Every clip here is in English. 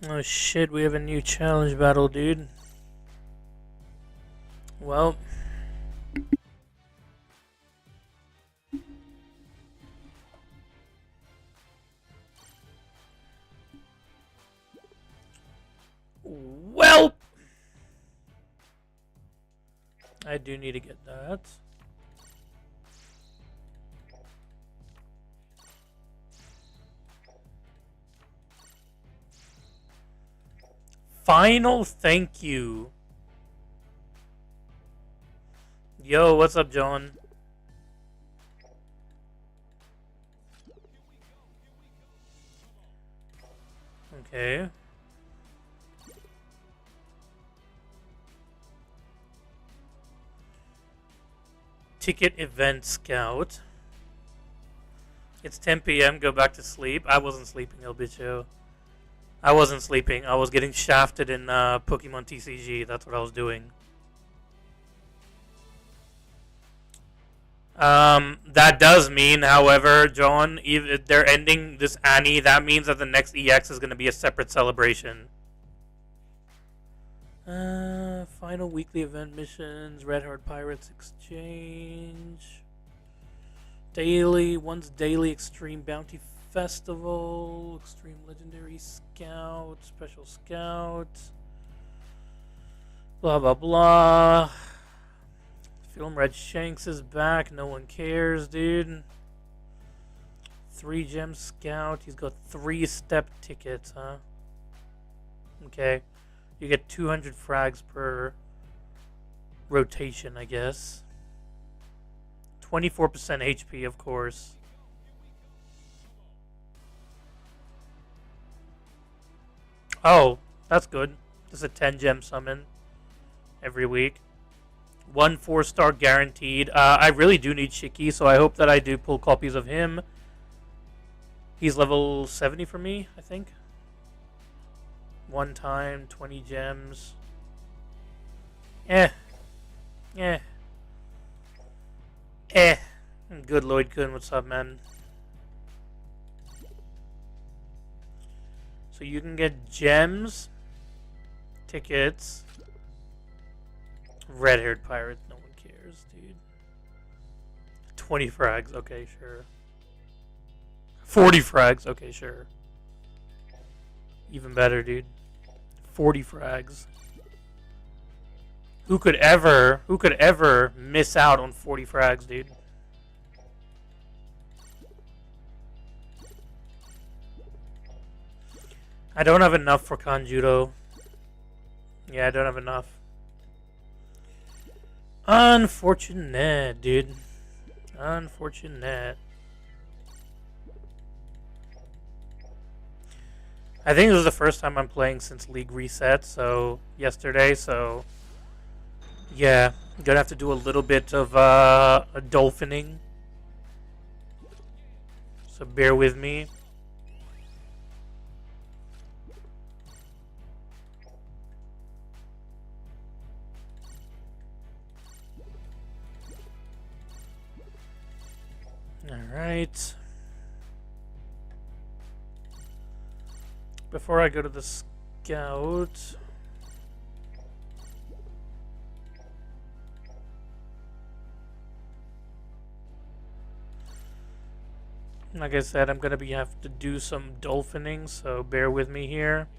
Oh shit, we have a new challenge battle, dude. Well. Well. I do need to get that. Final thank you. Yo, what's up, John? Okay. Ticket event scout. It's 10 p.m. Go back to sleep. I wasn't sleeping, El Bicho. I wasn't sleeping. I was getting shafted in Pokemon TCG. That's what I was doing. That does mean, however, John, if they're ending this Annie, that means that the next EX is going to be a separate celebration. Final weekly event missions, Red Heart Pirates Exchange. Once daily Extreme Bounty Festival, Extreme Legendary Scout, Special Scout. Blah, blah, blah. Film Red Shanks is back. No one cares, dude. 3 Gem Scout. He's got 3 step tickets, huh? Okay. You get 200 frags per rotation, I guess. 24% HP, of course. Oh, that's good. Just a 10 gem summon every week. 1 4-star guaranteed. I really do need Shiki, so I hope that I do pull copies of him. He's level 70 for me, I think. 1 time, 20 gems. Good Lloyd Kun, what's up, man? So you can get gems, tickets, red-haired pirate, no one cares, dude. 20 frags, okay, sure. 40 frags, okay, sure. Even better, dude. 40 frags. Who could ever miss out on 40 frags, dude? I don't have enough for Kanjudo. Yeah, I don't have enough. Unfortunate, dude. Unfortunate. I think this is the first time I'm playing since League reset, so yesterday, so yeah, I'm gonna have to do a little bit of a dolphining. So bear with me. Alright. Before I go to the scout, like I said, I'm gonna have to do some dolphining, so bear with me here.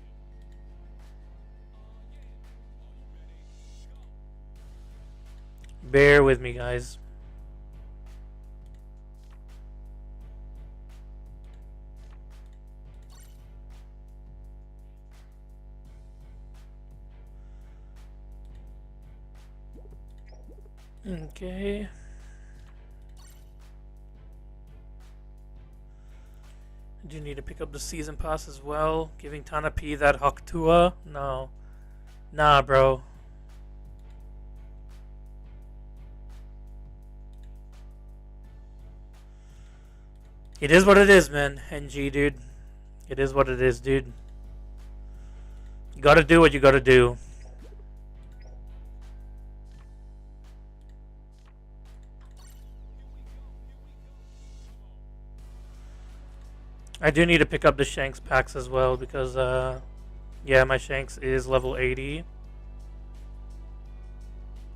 Bear with me, guys. Okay. I do need to pick up the season pass as well. Giving Tana P that Haktua? No. Nah, bro. It is what it is, man. NG, dude. It is what it is, dude. You gotta do what you gotta do. I do need to pick up the Shanks packs as well because Yeah, my Shanks is level 80.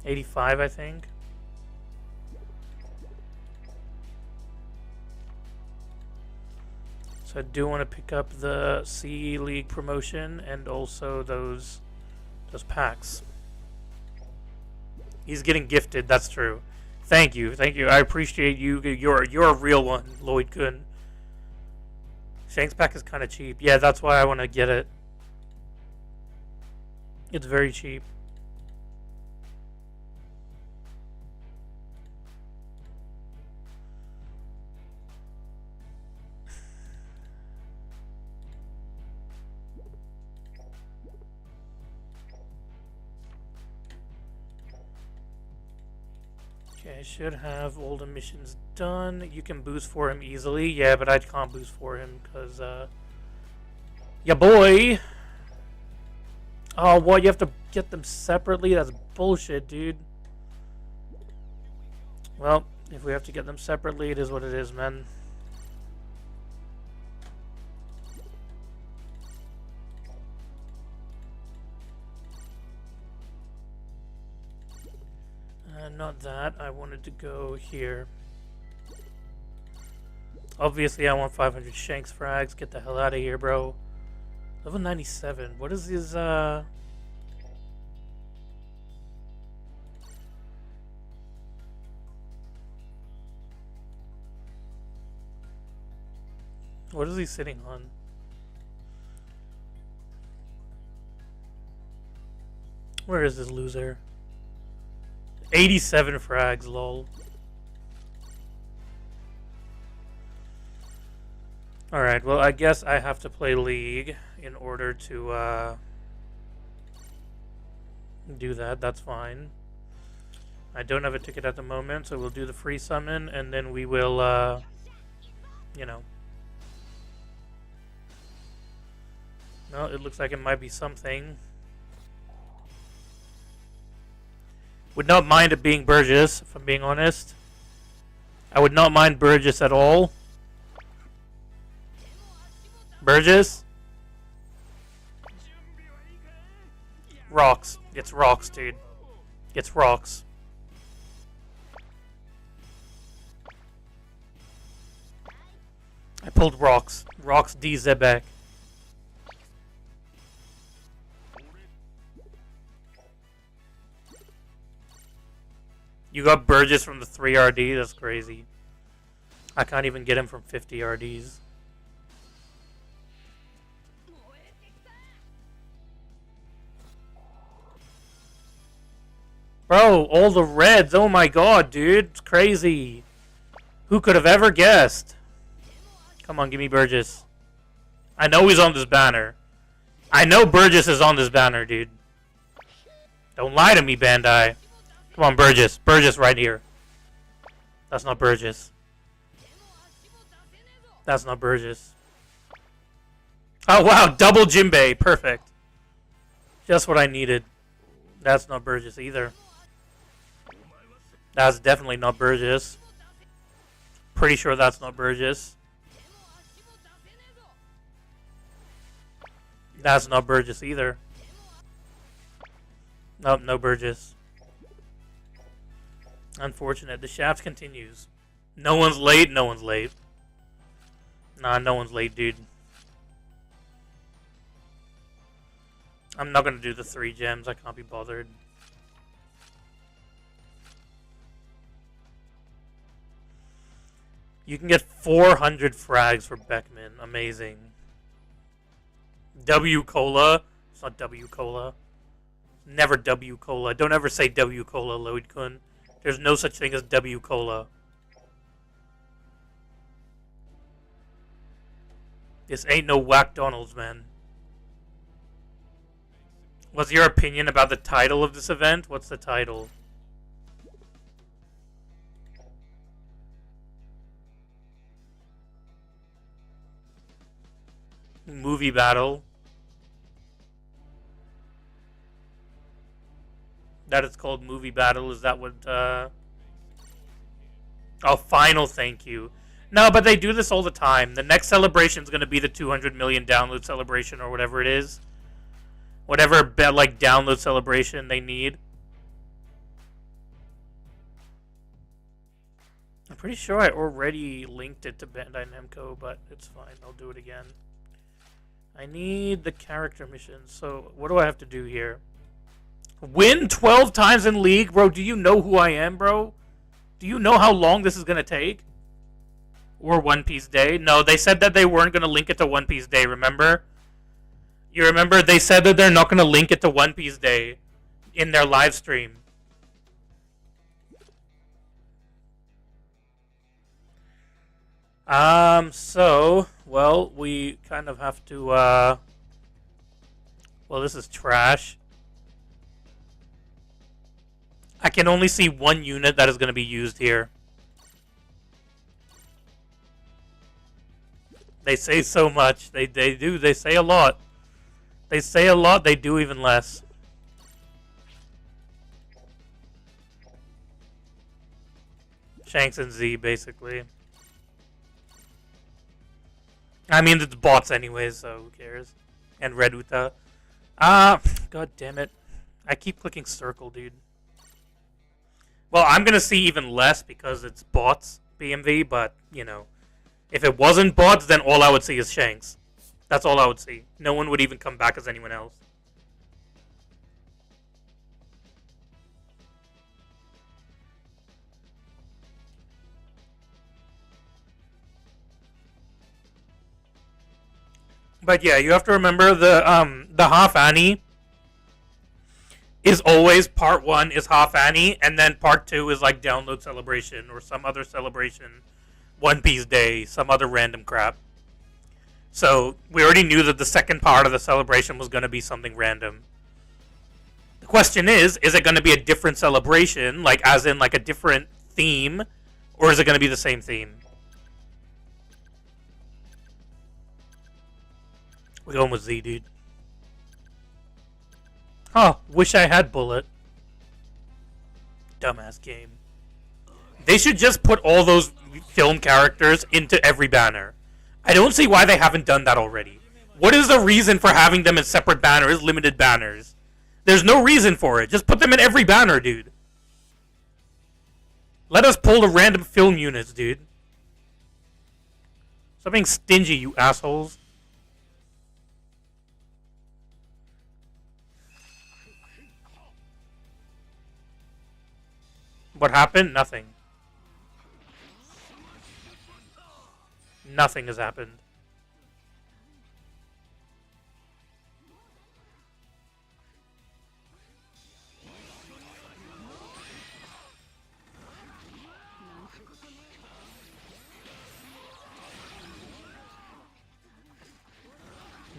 85, I think. So I do want to pick up the C League promotion and also those packs. He's getting gifted, that's true. Thank you. I appreciate you. You're a real one, Lloyd Kun. Shanks pack is kind of cheap. Yeah, that's why I want to get it. It's very cheap. Okay, I should have all the missions done. You can boost for him easily. Yeah, but I can't boost for him because, yeah, boy. Oh, what? You have to get them separately? That's bullshit, dude. Well, if we have to get them separately, it is what it is, man. Not that. I wanted to go here. Obviously, I want 500 Shanks frags. Get the hell out of here, bro. Level 97. What is his, What is he sitting on? Where is this loser? 87 frags, lol. Alright, well, I guess I have to play League in order to do that. That's fine. I don't have a ticket at the moment, so we'll do the free summon, and then we will, you know. Well, it looks like it might be something. Would not mind it being Burgess, if I'm being honest. I would not mind Burgess at all. Burgess? Rocks. It's rocks, dude. It's rocks. I pulled rocks. Rocks D Zebek. You got Burgess from the 3 RD? That's crazy. I can't even get him from 50 RDs. Bro, all the reds. Oh my god, dude. It's crazy. Who could have ever guessed? Come on, give me Burgess. I know he's on this banner. I know Burgess is on this banner, dude. Don't lie to me, Bandai. Come on, Burgess. Burgess right here. That's not Burgess. That's not Burgess. Oh, wow. Double Jinbei. Perfect. Just what I needed. That's not Burgess either. That's definitely not Burgess. Pretty sure that's not Burgess. That's not Burgess either. Nope, no Burgess. Unfortunate. The shaft continues. No one's late. No one's late. Nah, no one's late, dude. I'm not going to do the 3 gems. I can't be bothered. You can get 400 frags for Beckman. Amazing. W Cola. It's not W Cola. Never W Cola. Don't ever say W Cola, Lloyd Kun. There's no such thing as W Cola. This ain't no Whack-Donald's, man. What's your opinion about the title of this event? What's the title? Movie battle. That it's called movie battle. Is that what, Oh, final thank you. No, but they do this all the time. The next celebration is going to be the 200 million download celebration or whatever it is. whatever like download celebration they need. I'm pretty sure I already linked it to Bandai Namco, but it's fine. I'll do it again. I need the character missions. So what do I have to do here? Win 12 times in League? Bro, do you know who I am, bro? Do you know how long this is going to take? Or One Piece Day? No, they said that they weren't going to link it to One Piece Day, remember? You remember they said that they're not going to link it to One Piece Day in their live stream. So, well, we kind of have to, well, this is trash. I can only see one unit that is going to be used here. They say so much. They do. They say a lot. They say a lot. They do even less. Shanks and Z, basically. I mean, it's bots anyways, so who cares? And Red Uta. God damn it. I keep clicking circle, dude. Well, I'm going to see even less because it's bots, BMV, but, you know. If it wasn't bots, then all I would see is Shanks. That's all I would see. No one would even come back as anyone else. But yeah, you have to remember the half Annie is always part 1 is half Annie, and then part 2 is like download celebration or some other celebration, One Piece Day, some other random crap. So we already knew that the second part of the celebration was going to be something random. The question is it going to be a different celebration, like as in like a different theme, or is it going to be the same theme? We're going with Z, dude. Huh, wish I had Bullet. Dumbass game. They should just put all those film characters into every banner. I don't see why they haven't done that already. What is the reason for having them in separate banners, limited banners? There's no reason for it. Just put them in every banner, dude. Let us pull the random film units, dude. Stop being stingy, you assholes. What happened? Nothing. Nothing has happened.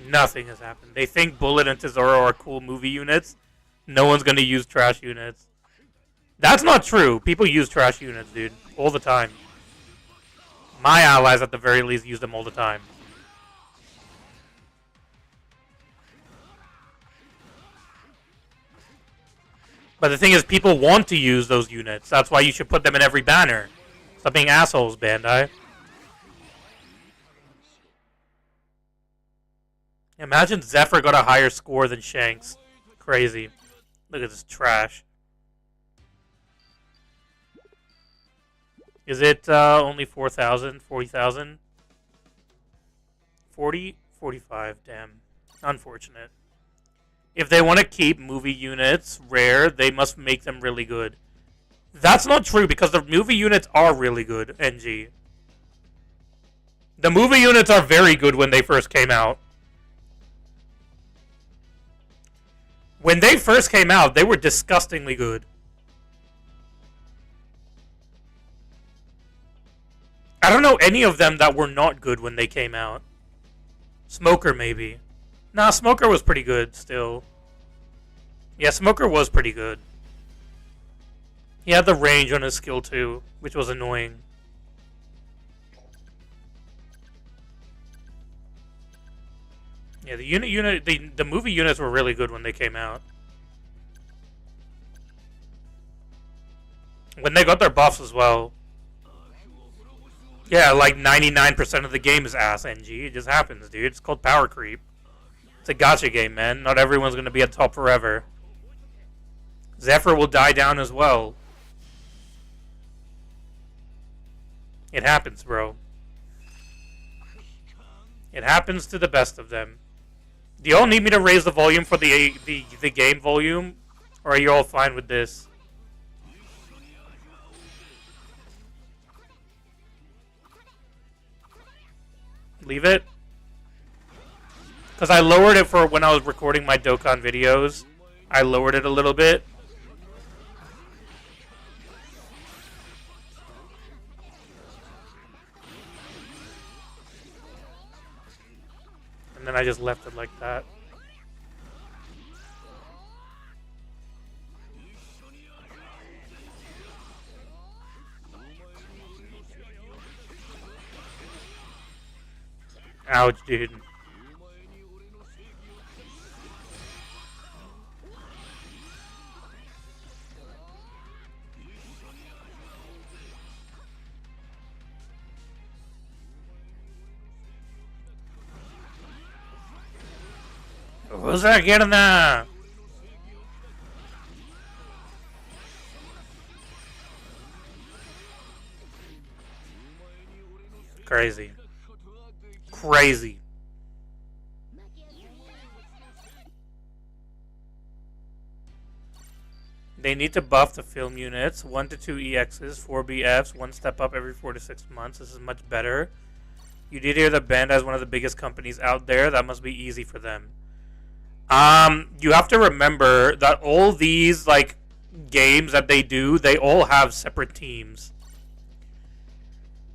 Nothing has happened. They think Bullet and Tesoro are cool movie units. No one's going to use trash units. That's not true. People use trash units, dude. All the time. My allies, at the very least, use them all the time. But the thing is, people want to use those units. That's why you should put them in every banner. Stop being assholes, Bandai. Imagine Zephyr got a higher score than Shanks. Crazy. Look at this trash. Is it only 4,000? 40,000? 40? 45, damn. Unfortunate. If they want to keep movie units rare, they must make them really good. That's not true, because the movie units are really good, NG. The movie units are very good when they first came out. When they first came out, they were disgustingly good. I don't know any of them that were not good when they came out. Smoker, maybe. Nah, Smoker was pretty good, still. Yeah, Smoker was pretty good. He had the range on his skill, too, which was annoying. Yeah, the movie units were really good when they came out. When they got their buffs as well. Yeah, like 99% of the game is ass, NG. It just happens, dude. It's called power creep. It's a gacha game, man. Not everyone's going to be at top forever. Zephyr will die down as well. It happens, bro. It happens to the best of them. Do y'all need me to raise the volume for the game volume? Or are you all fine with this? Leave it? Because I lowered it for when I was recording my Dokkan videos. I lowered it a little bit. And then I just left it like that. Ouch, dude. What's that getting there? Crazy. Crazy. They need to buff the film units. 1 to 2 EXs, 4 BFs, 1 step up every 4 to 6 months. This is much better. You did hear the band as one of the biggest companies out there. That must be easy for them. You have to remember that all these, like, games that they do, they all have separate teams.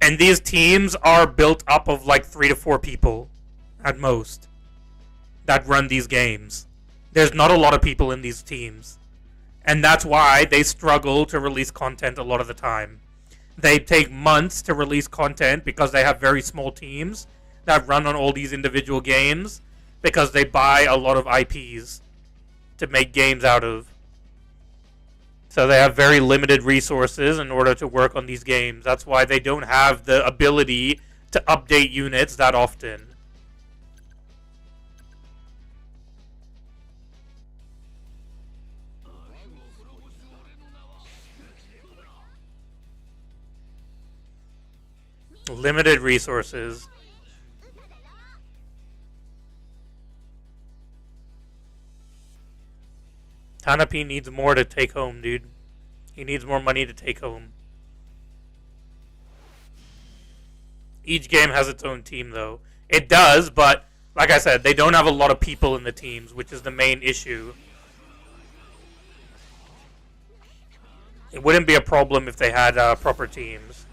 And these teams are built up of, like, 3 to 4 people, at most, that run these games. There's not a lot of people in these teams. And that's why they struggle to release content a lot of the time. They take months to release content because they have very small teams that run on all these individual games, because they buy a lot of IPs to make games out of. So they have very limited resources in order to work on these games. That's why they don't have the ability to update units that often. Limited resources. Tanapi needs more to take home, dude. He needs more money to take home. Each game has its own team, though. It does, but like I said, they don't have a lot of people in the teams, which is the main issue. It wouldn't be a problem if they had proper teams.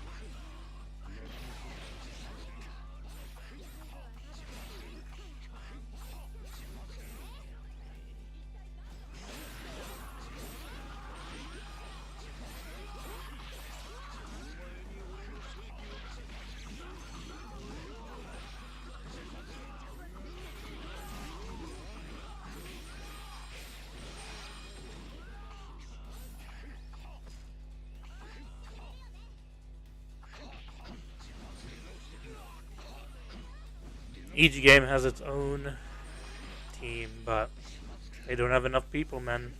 Each game has its own team, but they don't have enough people, man.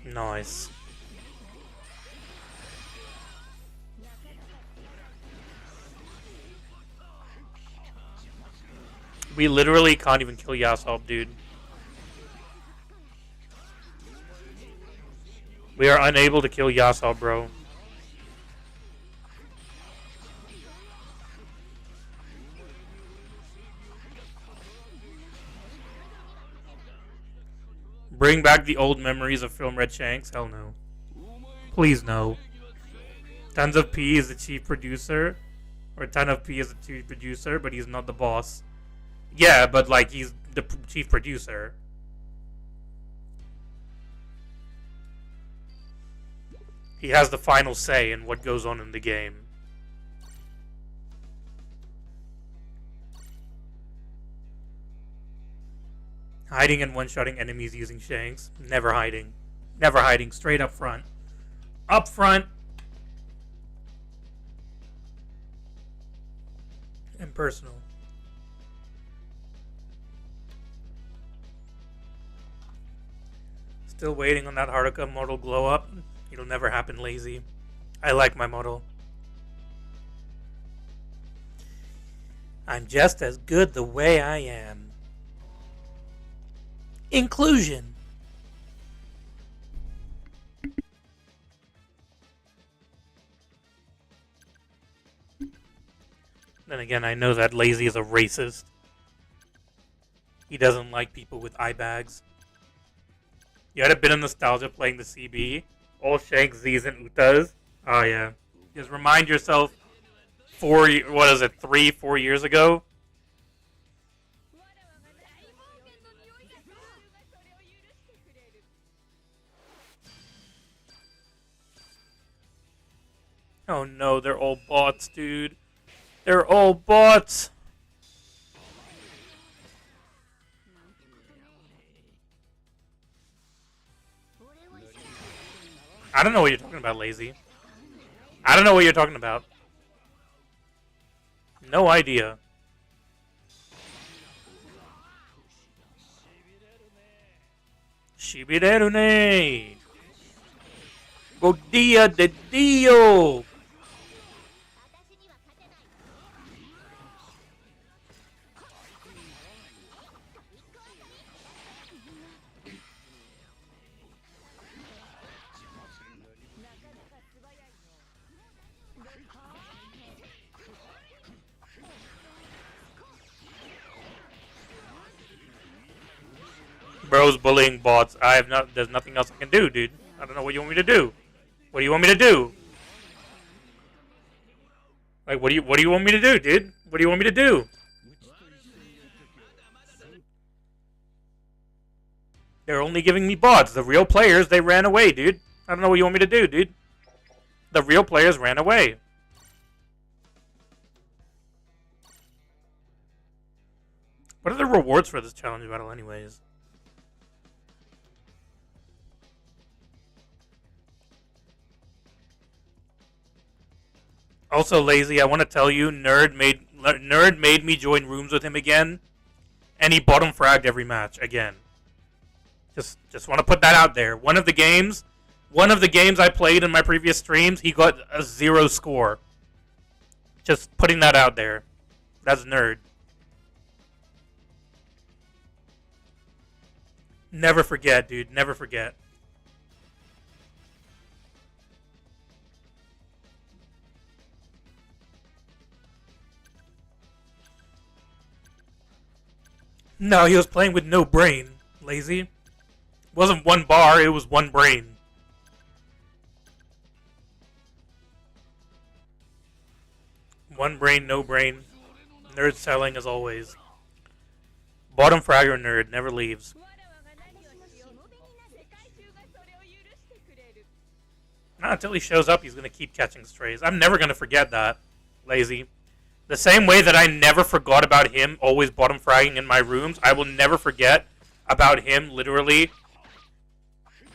Nice. We literally can't even kill Yasop, dude. We are unable to kill Yasop, bro. Bring back the old memories of Film Red Shanks? Hell no. Please no. Tons of P is the chief producer. Or Ton of P is the chief producer, but he's not the boss. Yeah, but like he's the chief producer. He has the final say in what goes on in the game. Hiding and one-shotting enemies using Shanks. Never hiding. Never hiding. Straight up front. Up front. And personal. Still waiting on that Haruka model glow up. It'll never happen, lazy. I like my model. I'm just as good the way I am. Inclusion. Then again, I know that Lazy is a racist. He doesn't like people with eye bags. You had a bit of nostalgia playing the CB. All Shanks, Z's, and Utas. Oh, yeah. Just remind yourself 4 years ago? Oh no, they're all bots, dude. They're all bots. I don't know what you're talking about, lazy. I don't know what you're talking about. No idea. Shibireru ne. Go dia de dio. Bro's bullying bots. There's nothing else I can do, dude. I don't know what you want me to do. What do you want me to do? Like, what do you want me to do, dude? What do you want me to do? They're only giving me bots. The real players, they ran away, dude. I don't know what you want me to do, dude. The real players ran away. What are the rewards for this challenge battle, anyways? Also, lazy, I want to tell you, Nerd made me join rooms with him again, and he bottom fragged every match again. Just want to put that out there. One of the games I played in my previous streams, he got a 0 score. Just putting that out there. That's Nerd. Never forget, dude. Never forget. No, he was playing with no brain, lazy. It wasn't one bar, it was one brain. One brain, no brain. Nerd selling as always. Bottom fragger Nerd, never leaves. Not until he shows up, he's going to keep catching strays. I'm never going to forget that, lazy. The same way that I never forgot about him always bottom fragging in my rooms, I will never forget about him literally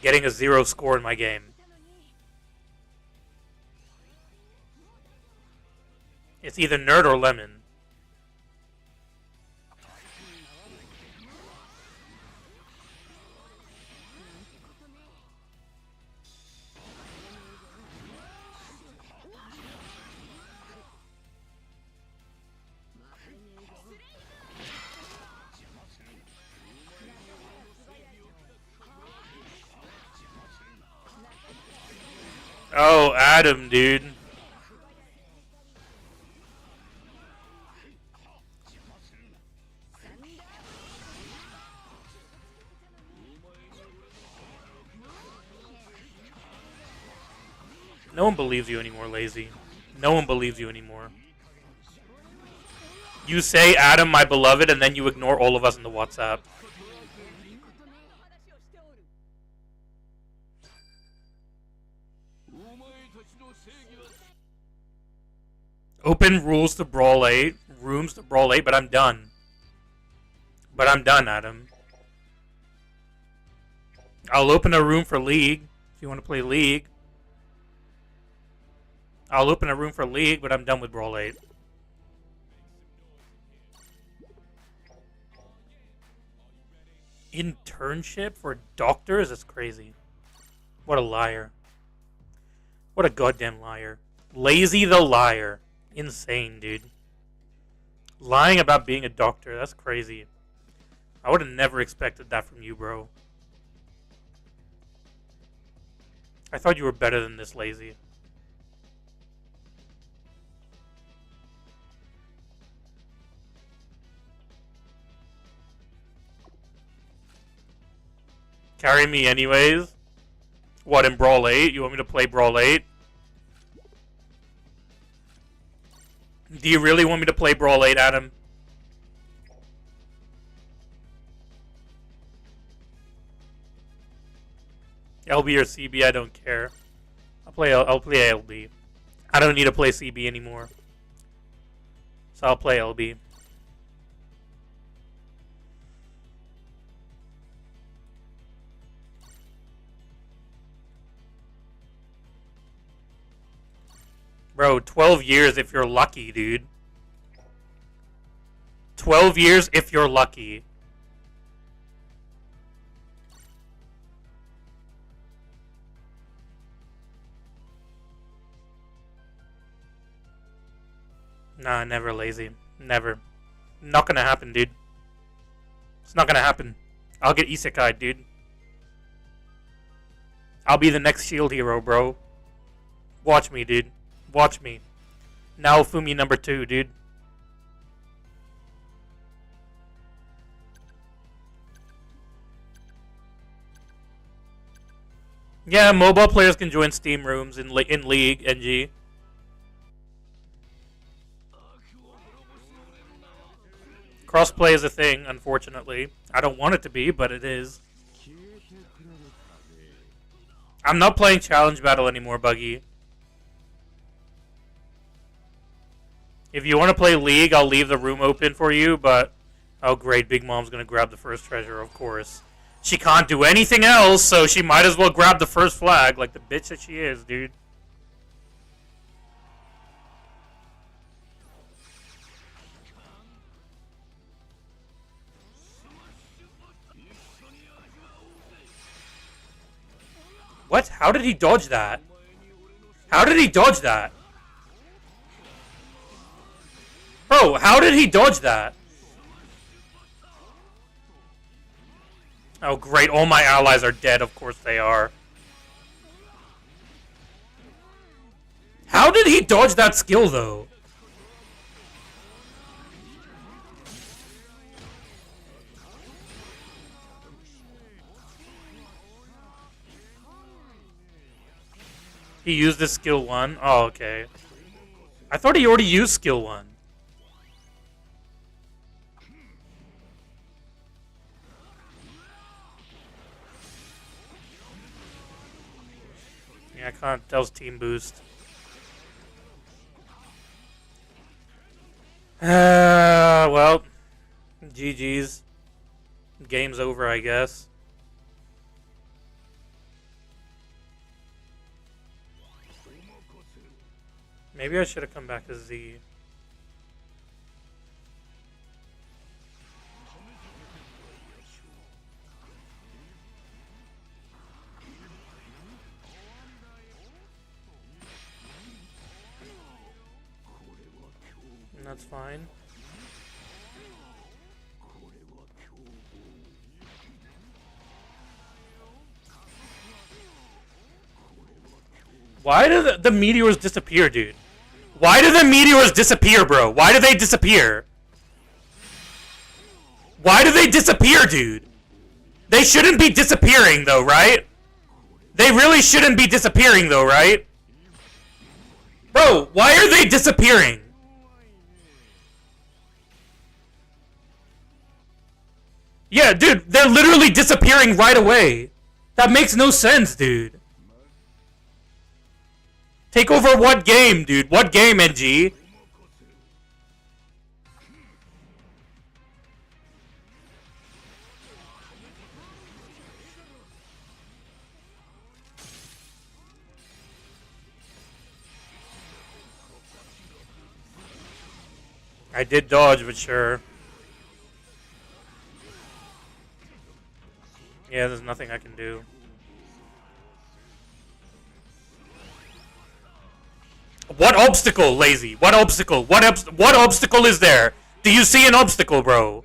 getting a 0 score in my game. It's either Nerd or Lemon. Oh, Adam, dude. No one believes you anymore, lazy. No one believes you anymore. You say, Adam, my beloved, and then you ignore all of us in the WhatsApp. Open rules to Brawl 8, rooms to Brawl 8, but I'm done. But I'm done, Adam. I'll open a room for League if you want to play League. I'll open a room for League, but I'm done with Brawl 8. Internship for doctors? That's crazy. What a liar. What a goddamn liar. Lazy the liar. Insane, dude. Lying about being a doctor. That's crazy. I would have never expected that from you, bro. I thought you were better than this, Lazy. Carry me anyways? What, in Brawl 8? You want me to play Brawl 8? Do you really want me to play Brawl 8, Adam? LB or CB, I don't care. I'll play LB. I don't need to play CB anymore. So I'll play LB. Bro, 12 years if you're lucky, dude. 12 years if you're lucky. Nah, never, Lazy. Never. Not gonna happen, dude. It's not gonna happen. I'll get isekai, dude. I'll be the next shield hero, bro. Watch me, dude. Watch me. Now Fumi number 2, dude. Yeah, mobile players can join Steam rooms in League, NG. Crossplay is a thing, unfortunately. I don't want it to be, but it is. I'm not playing Challenge Battle anymore, Buggy. If you want to play League, I'll leave the room open for you, but... Oh, great, Big Mom's going to grab the first treasure, of course. She can't do anything else, so she might as well grab the first flag, like the bitch that she is, dude. What? How did he dodge that? How did he dodge that? Bro, how did he dodge that? Oh, great. All my allies are dead. Of course they are. How did he dodge that skill, though? He used his skill 1? Oh, okay. I thought he already used skill 1. Yeah, I can't. That was team boost. Well, GG's. Game's over, I guess. Maybe I should have come back as Z. And that's fine. Why do the meteors disappear, dude? Why do the meteors disappear, bro? Why do they disappear? Why do they disappear, dude? They shouldn't be disappearing, though, right? They really shouldn't be disappearing, though, right? Bro, why are they disappearing? Yeah, dude, they're literally disappearing right away. That makes no sense, dude. Take over what game, dude? What game, NG? I did dodge, but sure. Yeah, there's nothing I can do. What obstacle, Lazy? What obstacle? What obstacle is there? Do you see an obstacle, bro?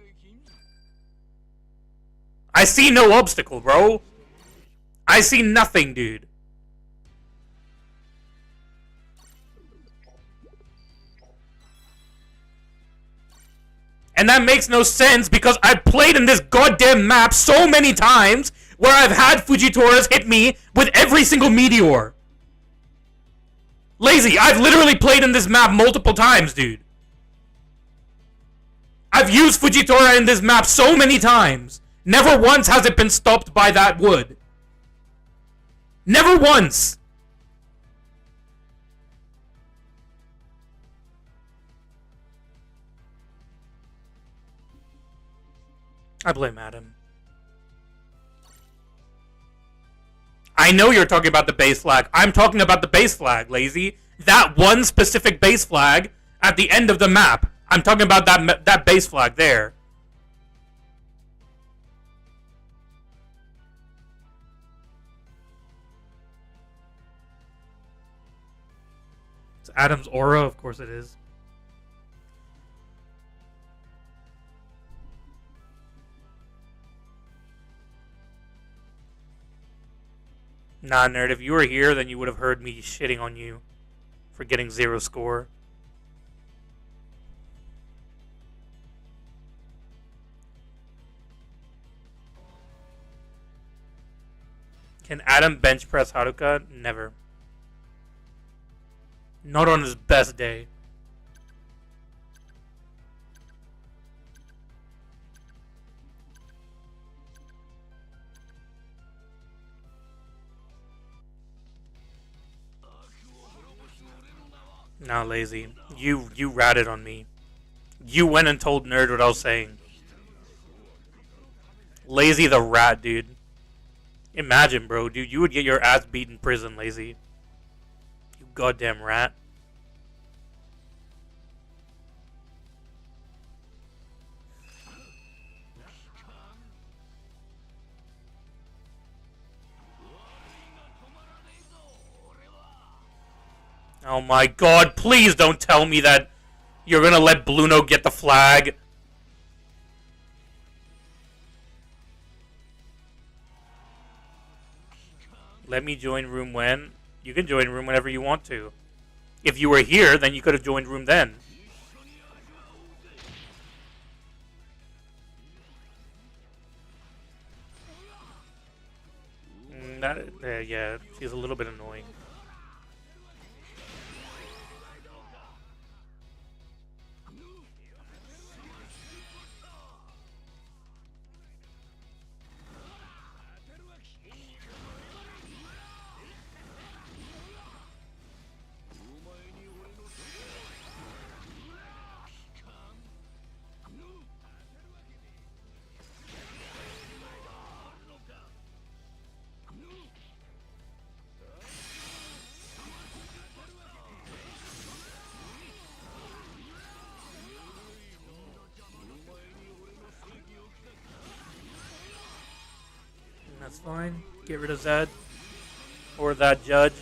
I see no obstacle, bro. I see nothing, dude. And that makes no sense because I've played in this goddamn map so many times where I've had Fujitoras hit me with every single meteor. Lazy, I've literally played in this map multiple times, dude. I've used Fujitora in this map so many times. Never once has it been stopped by that wood. Never once. I blame Adam. I know you're talking about the base flag. I'm talking about the base flag, Lazy. That one specific base flag at the end of the map. I'm talking about that base flag there. It's Adam's aura, of course it is. Nah, nerd, if you were here, then you would have heard me shitting on you for getting 0 score. Can Adam bench press Haruka? Never. Not on his best day. Nah, Lazy. You ratted on me. You went and told Nerd what I was saying. Lazy the rat, dude. Imagine, bro, dude. You would get your ass beat in prison, Lazy. You goddamn rat. Oh my god, please don't tell me that you're gonna let Bluno get the flag. Let me join room when? You can join room whenever you want to. If you were here, then you could have joined room then. Yeah, she's a little bit annoying. That's fine. Get rid of Zed. Or that judge.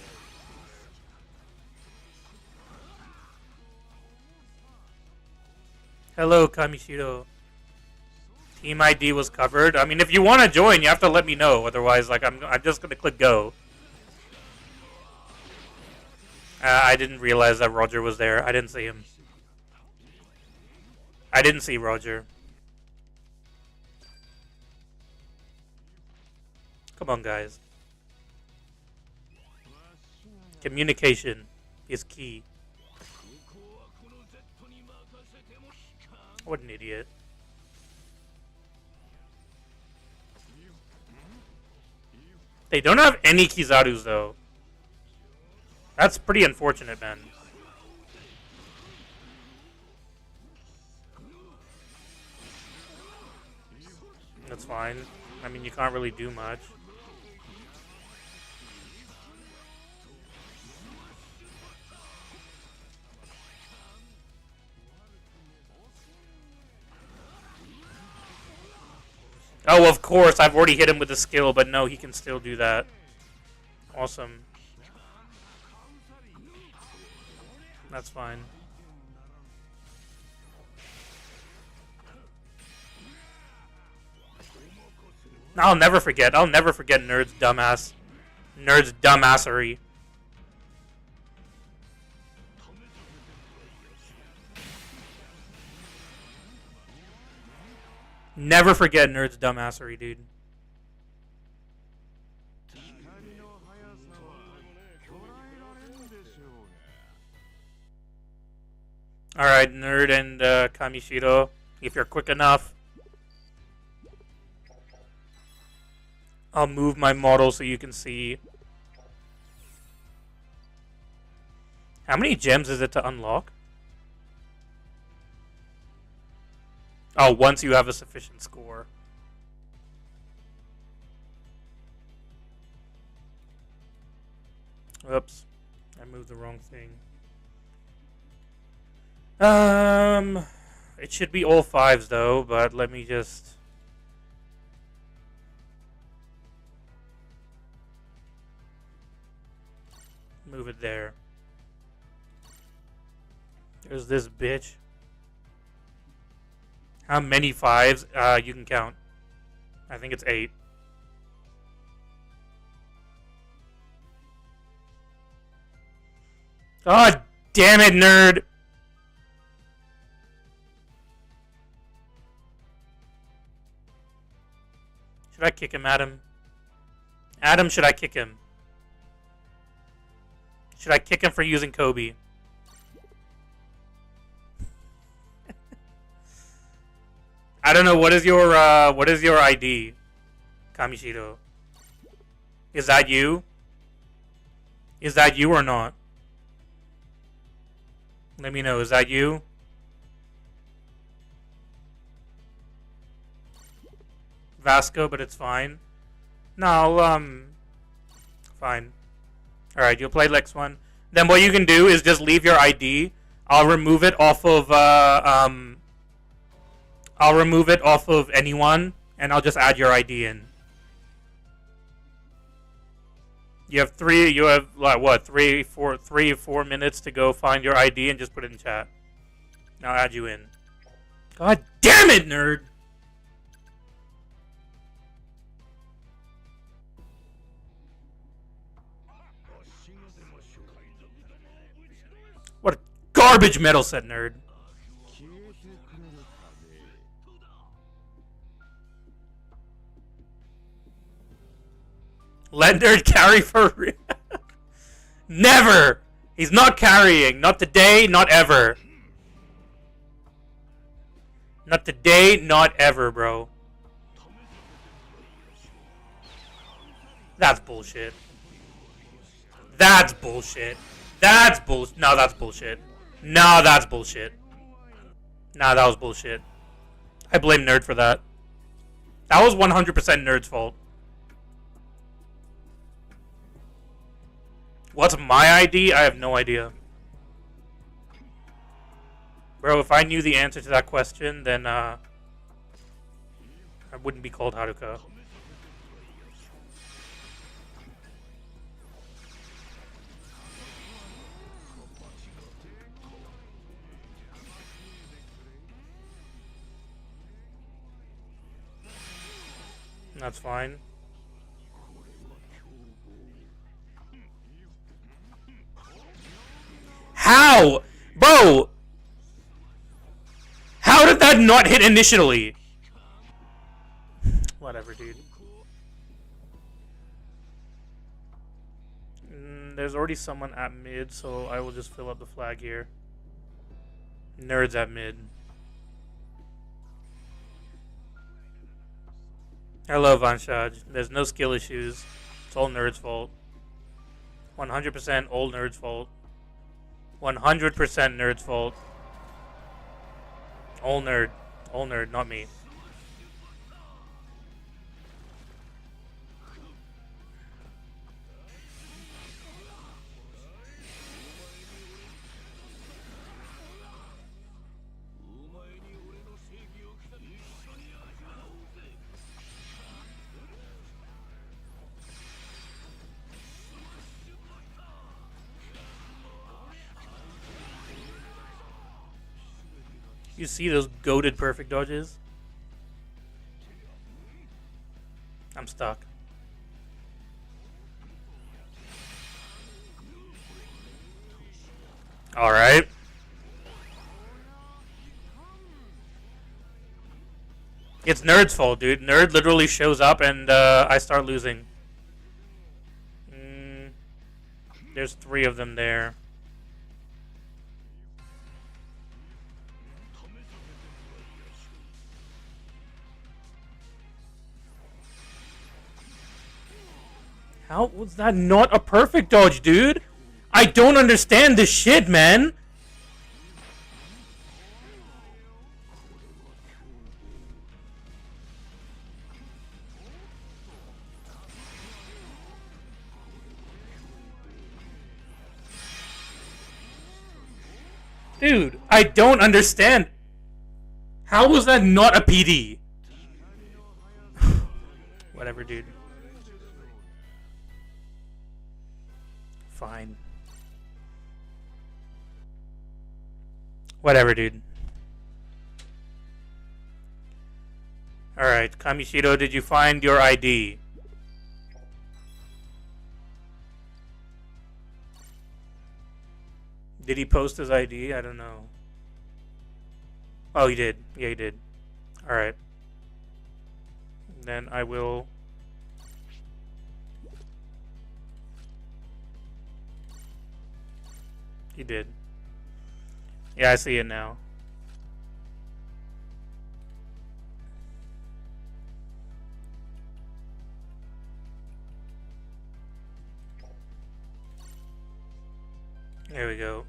Hello, Kamishiro. Team ID was covered. I mean, if you want to join, you have to let me know. Otherwise, like, I'm just gonna click go. I didn't realize that Roger was there. I didn't see him. I didn't see Roger. Come on, guys. Communication is key. What an idiot. They don't have any Kizarus, though. That's pretty unfortunate, man. That's fine. I mean, you can't really do much. Oh, of course. I've already hit him with the skill, but no, he can still do that. Awesome. That's fine. I'll never forget. I'll never forget Nerd's dumbass. Nerd's dumbassery. Never forget Nerd's dumbassery, dude. Alright, Nerd and Kamishiro, if you're quick enough, I'll move my model so you can see. How many gems is it to unlock? Oh, once you have a sufficient score. Oops. I moved the wrong thing. It should be all 5s though, but let me just... move it there. There's this bitch. How many 5s? You can count. I think it's 8. God damn it, Nerd! Should I kick him, Adam? Adam, should I kick him? Should I kick him for using Kobe? I don't know. What is your ID, Kamishiro? Is that you? Is that you or not? Let me know. Is that you? Vasco, but it's fine. No, fine. Alright, you'll play next one. Then what you can do is just leave your ID. I'll remove it off of, I'll remove it off of anyone, and I'll just add your ID in. You have like, what, 3 or 4 minutes to go find your ID and just put it in chat. I'll add you in. God damn it, Nerd! What a garbage metal set, Nerd. Let Nerd carry for real. Never! He's not carrying. Not today, not ever. Not today, not ever, bro. That's bullshit. That's bullshit. That's bullshit. No, that's bullshit. No, that's bullshit. Nah, that was bullshit. I blame Nerd for that. That was 100% Nerd's fault. What's my ID? I have no idea. Bro, if I knew the answer to that question, then, I wouldn't be called Haruka. That's fine. How? Bro! How did that not hit initially? Whatever, dude. There's already someone at mid, so I will just fill up the flag here. Nerd's at mid. Hello, Vanshaj. There's no skill issues. It's all Nerd's fault. 100% all Nerd's fault. 100% Nerd's fault. All Nerd. All Nerd, not me. You see those goated perfect dodges? I'm stuck. Alright. It's Nerd's fault, dude. Nerd literally shows up and I start losing. There's 3 of them there. How was that not a perfect dodge, dude? I don't understand this shit, man. Dude, I don't understand. How was that not a PD? Whatever, dude. Fine. Whatever, dude. Alright, Kamishido, did you find your ID? Did he post his ID? I don't know. Oh, he did. Yeah, he did. Alright. Then I will... He did. Yeah, I see it now. There we go.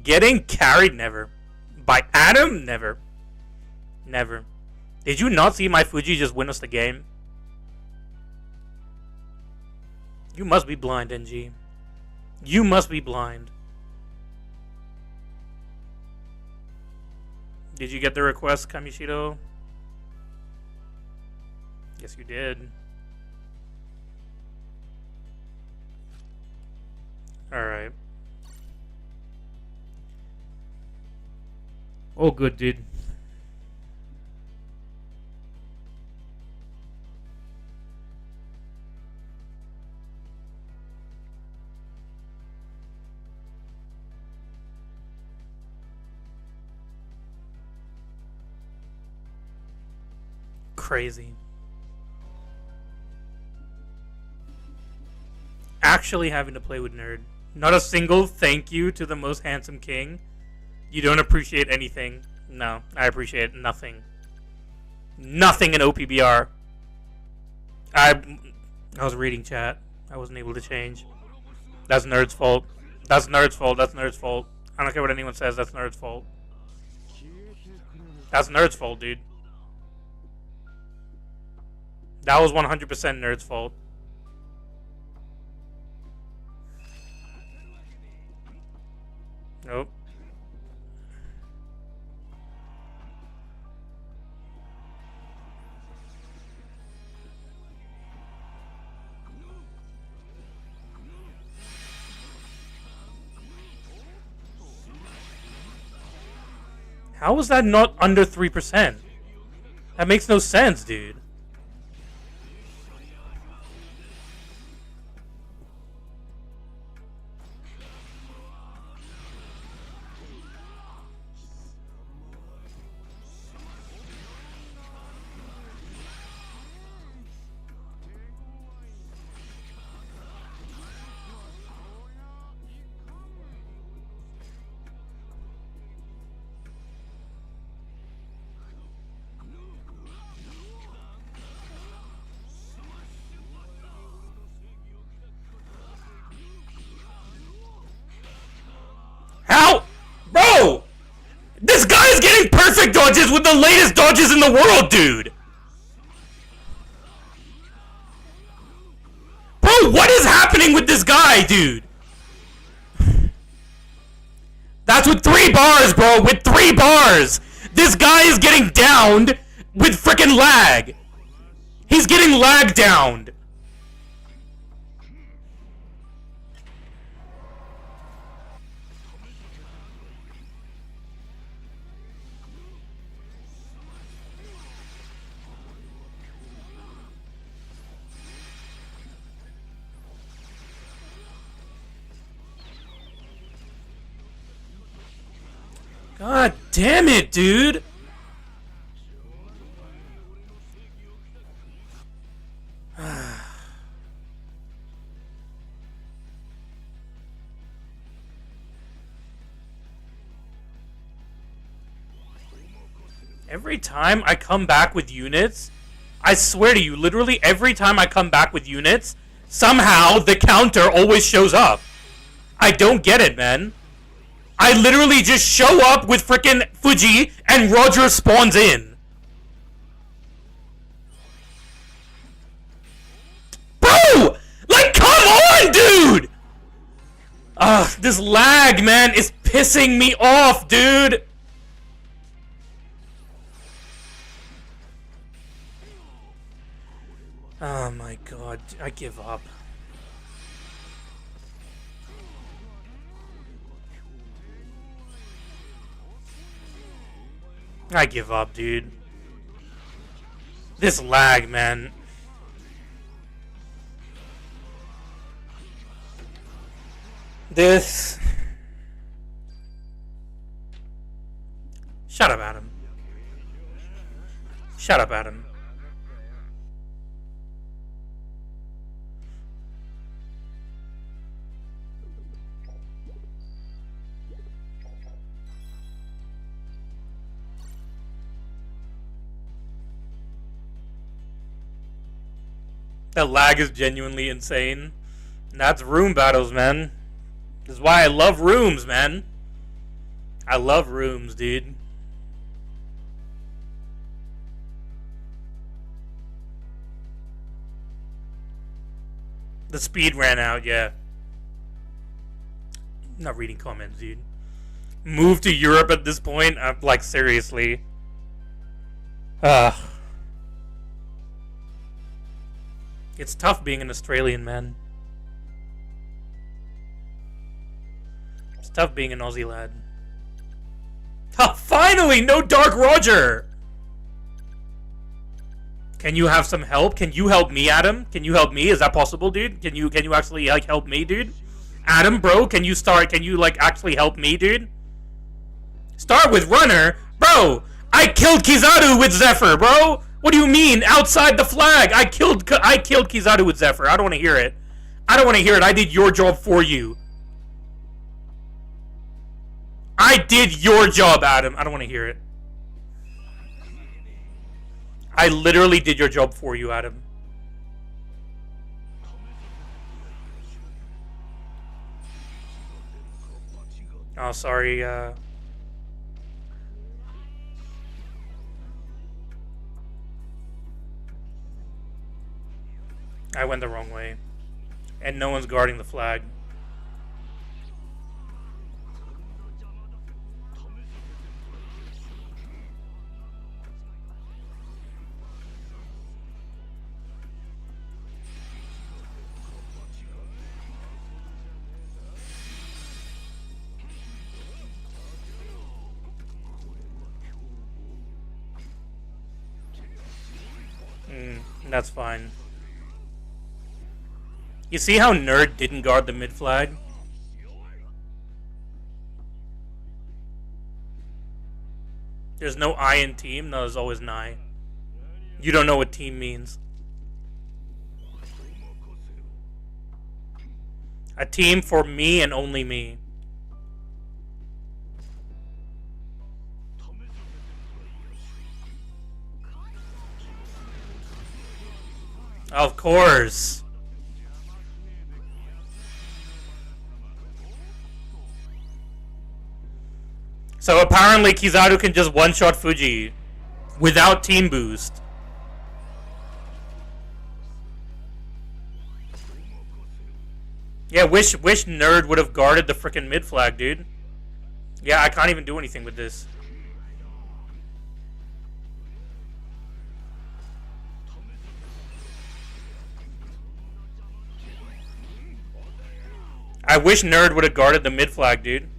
Getting carried? Never. By Adam? Never. Never. Did you not see my Fuji just win us the game? You must be blind, NG. You must be blind. Did you get the request, Kamishido? Yes, you did. Alright. Oh, good, dude. Crazy. Actually having to play with Nerd. Not a single thank you to the most handsome king. You don't appreciate anything. No, I appreciate nothing. Nothing in OPBR. I was reading chat. I wasn't able to change. That's Nerd's fault. That's Nerd's fault. That's Nerd's fault. I don't care what anyone says. That's Nerd's fault. That's Nerd's fault, dude. That was 100% Nerd's fault. Nope. How was that not under 3%? That makes no sense, dude. How? Bro! This guy is getting perfect dodges with the latest dodges in the world, dude! Bro, what is happening with this guy, dude? That's with 3 bars, bro! With 3 bars! This guy is getting downed with frickin' lag! He's getting lag downed! God damn it, dude! Every time I come back with units, I swear to you, literally every time I come back with units, somehow the counter always shows up. I don't get it, man. I literally just show up with frickin' Fuji and Roger spawns in. Bro! Like, come on, dude! Ugh, this lag, man, is pissing me off, dude. Oh my god, I give up. I give up, dude. This lag, man. This... Shut up, Adam. Shut up, Adam. That lag is genuinely insane. And that's room battles, man. This is why I love rooms, man. I love rooms, dude. The speed ran out, yeah. I'm not reading comments, dude. Move to Europe at this point? I'm like, seriously. It's tough being an Australian, man. It's tough being an Aussie lad. Oh, finally! No Dark Roger! Can you have some help? Can you help me, Adam? Can you help me? Is that possible, dude? Can you actually, like, help me, dude? Adam, bro, can you, like, actually help me, dude? Start with Runner? Bro, I killed Kizaru with Zephyr, bro! What do you mean? Outside the flag! I killed Kizaru with Zephyr. I don't want to hear it. I don't want to hear it. I did your job for you. I did your job, Adam. I don't want to hear it. I literally did your job for you, Adam. Oh, sorry, I went the wrong way. And no one's guarding the flag. That's fine. You see how Nerd didn't guard the mid flag? There's no I in team? No, there's always an I. You don't know what team means. A team for me and only me. Of course. So apparently Kizaru can just one-shot Fuji without team boost. Yeah, wish Nerd would have guarded the frickin' mid flag, dude. Yeah, I can't even do anything with this. I wish Nerd would have guarded the mid flag, dude.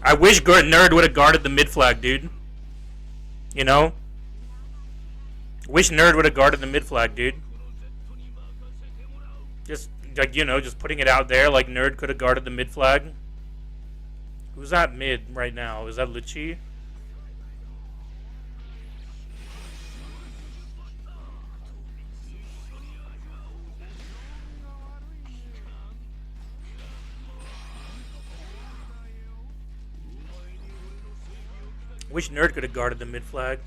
I wish Nerd would have guarded the mid flag, dude. You know? Wish Nerd would have guarded the mid flag, dude. Just, like, you know, just putting it out there, like Nerd could have guarded the mid flag. Who's at mid right now? Is that Lichi? Wish Nerd could have guarded the mid flag.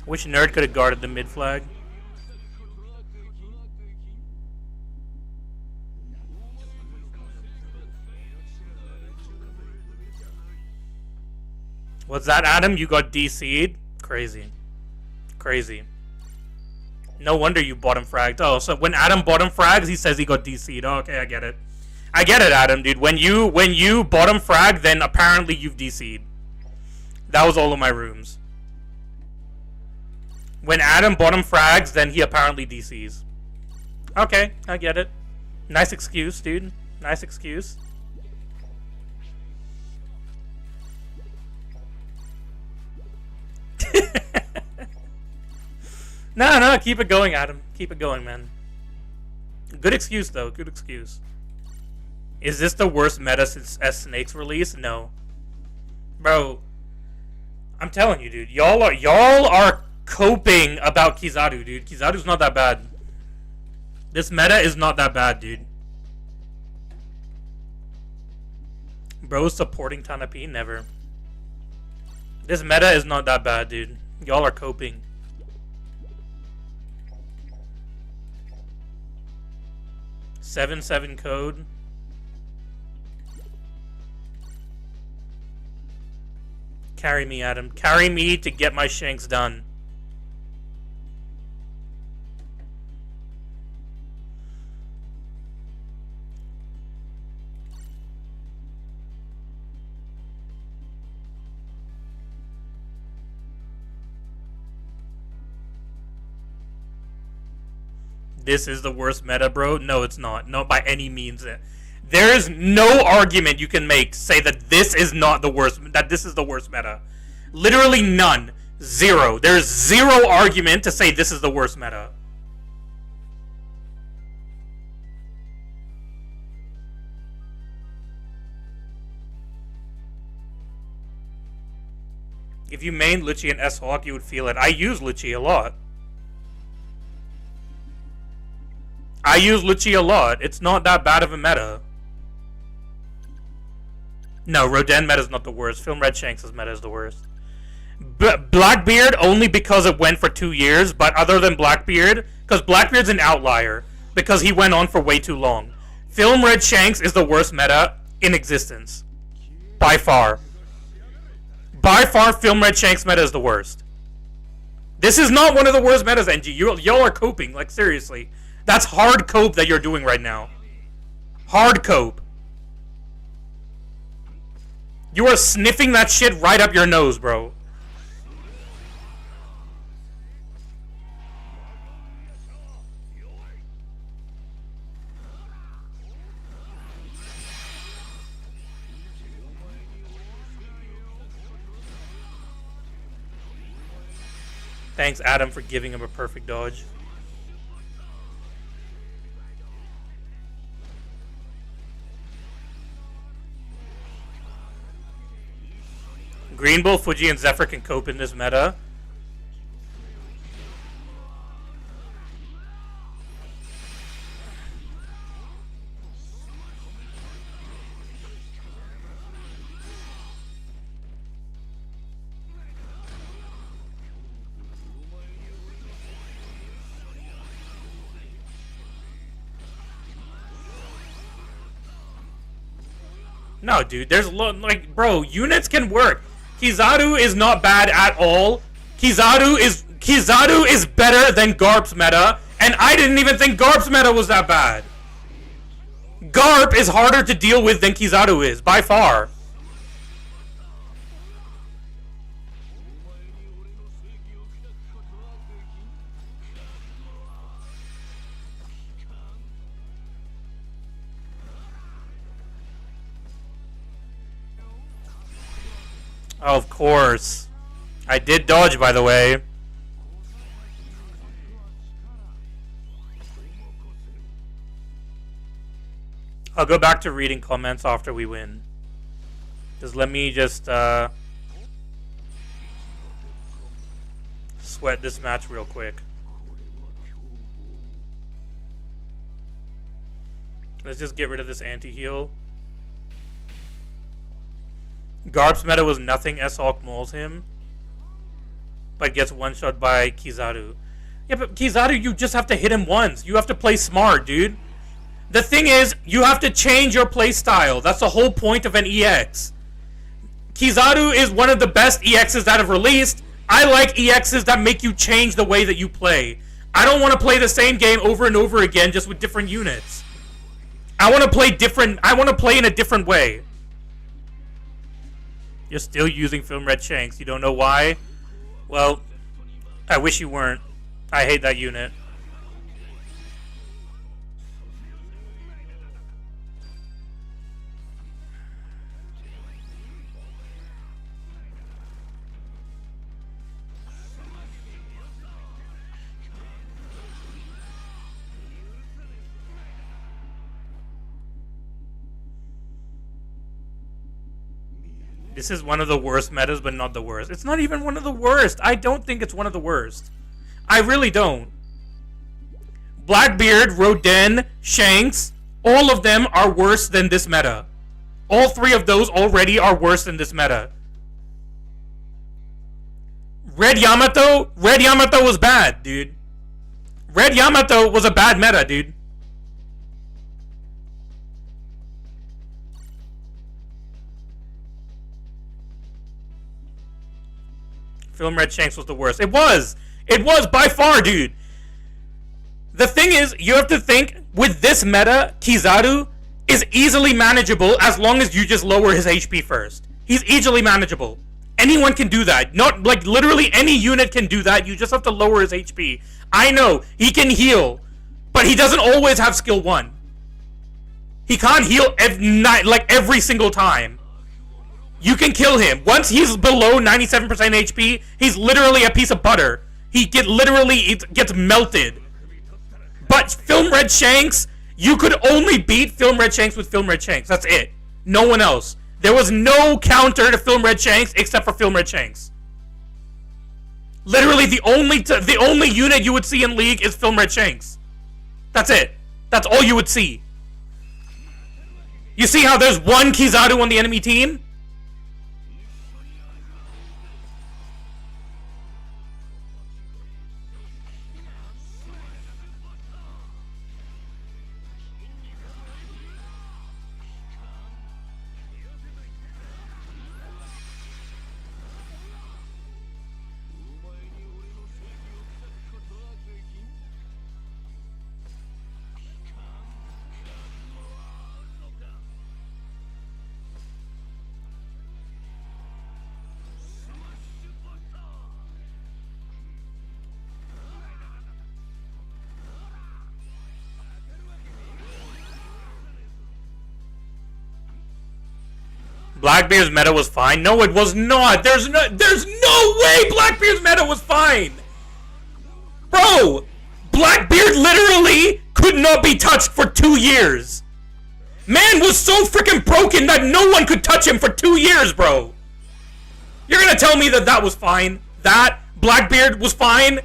Wish Nerd could have guarded the mid flag. What's that, Adam? You got DC'd? Crazy. Crazy. No wonder you bottom fragged. Oh, so when Adam bottom frags, he says he got DC'd. Oh, okay, I get it. I get it, Adam, dude. When you bottom frag, then apparently you've DC'd. That was all of my rooms. When Adam bottom frags, then he apparently DCs. Okay, I get it. Nice excuse, dude. Nice excuse. No, keep it going, Adam. Keep it going, man. Good excuse, though. Good excuse. Is this the worst meta since S Snake's release? No. Bro, I'm telling you, dude. Y'all are coping about Kizaru, dude. Kizaru's not that bad. This meta is not that bad, dude. Bro supporting Tanapi? Never. This meta is not that bad, dude. Y'all are coping. Seven code. Carry me, Adam. Carry me to get my shanks done. This is the worst meta, bro. No, it's not. No, by any means. There is no argument you can make to say that this is not the worst. That this is the worst meta. Literally none. Zero. There's zero argument to say this is the worst meta. If you main Lichi and S-Hawk, you would feel it. I use Lichi a lot. I use Lichi a lot. It's not that bad of a meta. No, Roden meta is not the worst. Film Red Shanks' meta is the worst. Blackbeard only because it went for 2 years, but other than Blackbeard, because Blackbeard's an outlier, because he went on for way too long. Film Red Shanks is the worst meta in existence. By far. By far, Film Red Shanks meta is the worst. This is not one of the worst metas, NG. Y'all are coping, like seriously. That's hard cope that you're doing right now. Hard cope. You are sniffing that shit right up your nose, bro. Thanks, Adam, for giving him a perfect dodge. Green Bull, Fuji, and Zephyr can cope in this meta. No, dude, there's like, bro, units can work. Kizaru is not bad at all. Kizaru is better than Garp's meta, and I didn't even think Garp's meta was that bad. Garp is harder to deal with than Kizaru is, by far. Oh, of course. I did dodge, by the way. I'll go back to reading comments after we win. Just let me just sweat this match real quick. Let's just get rid of this anti-heal. Garp's meta was nothing. S-Hulk mauls him, but gets one-shot by Kizaru. Yeah, but Kizaru, you just have to hit him once. You have to play smart, dude. The thing is, you have to change your play style. That's the whole point of an EX. Kizaru is one of the best EXs that have released. I like EXs that make you change the way that you play. I don't want to play the same game over and over again just with different units. I want to play different. I want to play in a different way. You're still using Film Red Shanks. You don't know why? Well, I wish you weren't. I hate that unit. This is one of the worst metas, but not the worst. It's not even one of the worst. I don't think it's one of the worst. I really don't. Blackbeard, Roden, Shanks, all of them are worse than this meta. All three of those already are worse than this meta. Red Yamato was bad, dude. Red Yamato was a bad meta, dude. Film Red Shanks was the worst. It was! It was by far, dude! The thing is, you have to think, with this meta, Kizaru is easily manageable as long as you just lower his HP first. He's easily manageable. Anyone can do that. Not, like, literally any unit can do that. You just have to lower his HP. I know, he can heal, but he doesn't always have skill 1. He can't heal every single time. You can kill him. Once he's below 97% HP, he's literally a piece of butter. He gets melted. But Film Red Shanks, you could only beat Film Red Shanks with Film Red Shanks. That's it. No one else. There was no counter to Film Red Shanks except for Film Red Shanks. Literally, the only unit you would see in League is Film Red Shanks. That's it. That's all you would see. You see how there's one Kizaru on the enemy team? Blackbeard's meta was fine. No, it was not. There's no way Blackbeard's meta was fine. Bro, Blackbeard literally could not be touched for 2 years. Man was so freaking broken that no one could touch him for 2 years, bro. You're gonna tell me that that was fine? That Blackbeard was fine?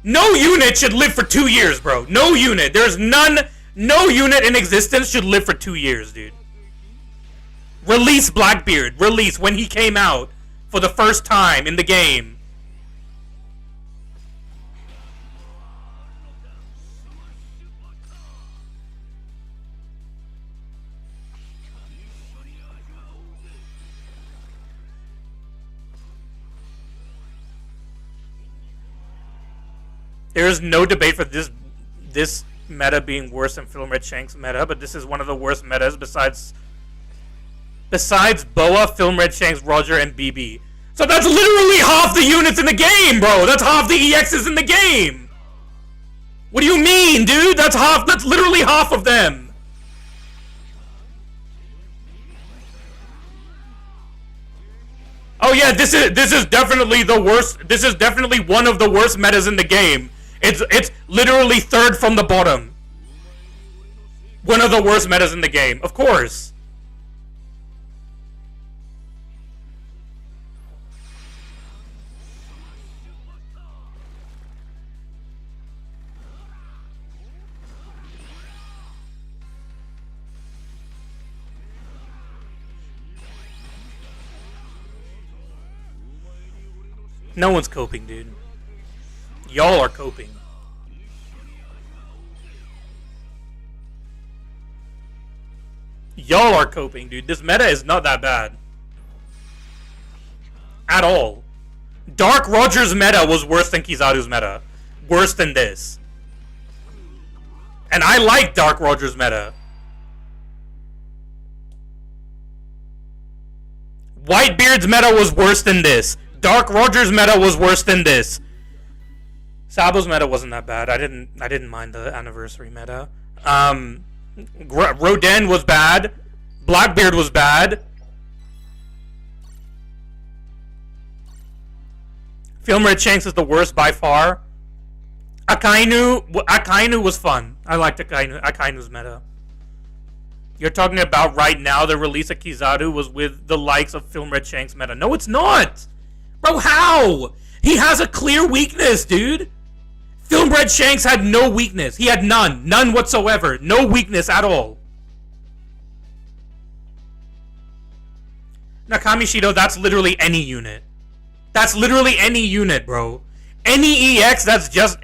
No unit should live for 2 years, bro. No unit. There's none. No unit in existence should live for 2 years, dude. Release Blackbeard. Release when he came out for the first time in the game. There is no debate for this meta being worse than Film Red Shanks meta, but this is one of the worst metas besides Boa, Film Red Shanks, Roger, and BB. So that's literally half the units in the game, bro. That's half the EXs in the game. What do you mean, dude? That's literally half of them. Oh yeah, this is definitely the worst. This is definitely one of the worst metas in the game. It's literally third from the bottom. One of the worst metas in the game, of course. No one's coping, dude. Y'all are coping. Y'all are coping, dude. This meta is not that bad. At all. Dark Roger's meta was worse than Kizaru's meta. Worse than this. And I like Dark Roger's meta. Whitebeard's meta was worse than this. Dark Roger's meta was worse than this. Sabo's meta wasn't that bad. I didn't mind the anniversary meta. Roden was bad. Blackbeard was bad. Film Red Shanks is the worst by far. Akainu was fun. I liked Akainu's meta. You're talking about right now the release of Kizaru was with the likes of Film Red Shanks meta. No, it's not! Bro, how? He has a clear weakness, dude. Film Red Shanks had no weakness. He had none. None whatsoever. No weakness at all. Nakami Shido, that's literally any unit. That's literally any unit, bro. Any EX that's just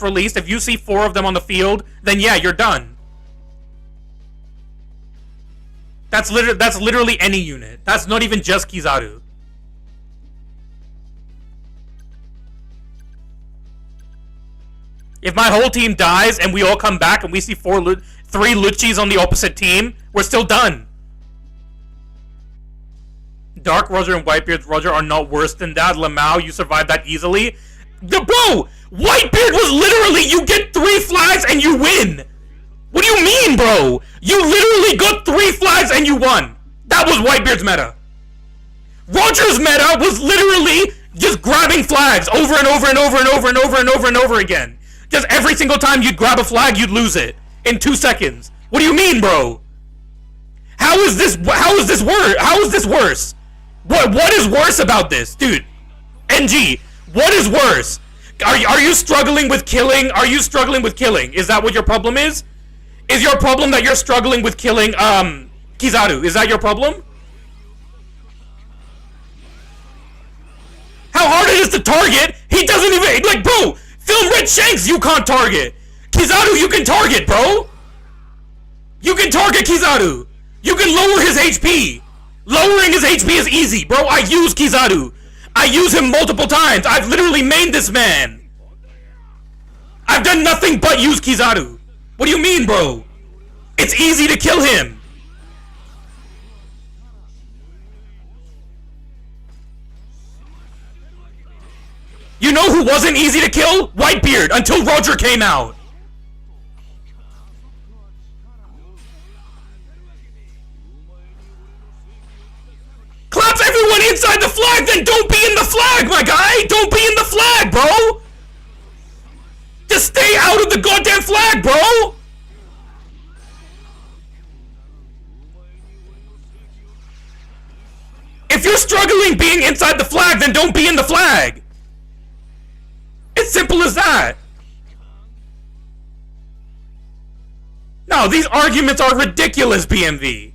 released, if you see 4 of them on the field, then yeah, you're done. That's literally any unit. That's not even just Kizaru. If my whole team dies and we all come back and we see 3 Luchis on the opposite team, we're still done. Dark Roger and Whitebeard's Roger are not worse than that. Lamau, you survived that easily. Bro, Whitebeard was literally, you get 3 flags and you win. What do you mean, bro? You literally got 3 flags and you won. That was Whitebeard's meta. Roger's meta was literally just grabbing flags over and over and over and over and over and over and over again. Just every single time you'd grab a flag, you'd lose it in 2 seconds. What do you mean, bro? How is this worse? What is worse about this, dude? NG, what is worse? Are you struggling with killing? Are you struggling with killing? Is that what your problem is? Is your problem that you're struggling with killing Kizaru? Is that your problem? How hard it is to target? He doesn't even, like, bro, Film Red Shanks you can't target. Kizaru you can target, bro. You can target Kizaru. You can lower his HP. Lowering his HP is easy, bro. I use Kizaru. I use him multiple times. I've literally mained this man. I've done nothing but use Kizaru. What do you mean, bro? It's easy to kill him. You know who wasn't easy to kill? Whitebeard, until Roger came out. Claps everyone inside the flag, then don't be in the flag, my guy! Don't be in the flag, bro! Just stay out of the goddamn flag, bro! If you're struggling being inside the flag, then don't be in the flag! It's simple as that! No, these arguments are ridiculous, BMV.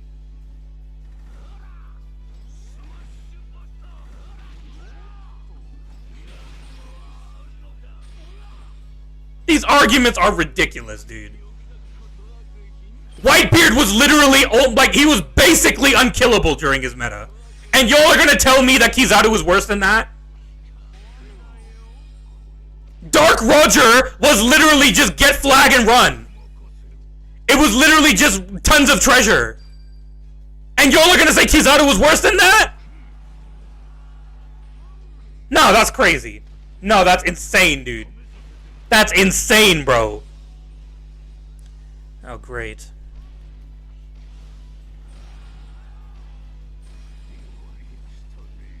These arguments are ridiculous, dude. Whitebeard was literally, like, he was basically unkillable during his meta. And y'all are gonna tell me that Kizaru was worse than that? Dark Roger was literally just get flag and run. It was literally just tons of treasure. And y'all are gonna say Kizaru was worse than that? No, that's crazy. No, that's insane, dude. That's insane, bro. Oh, great.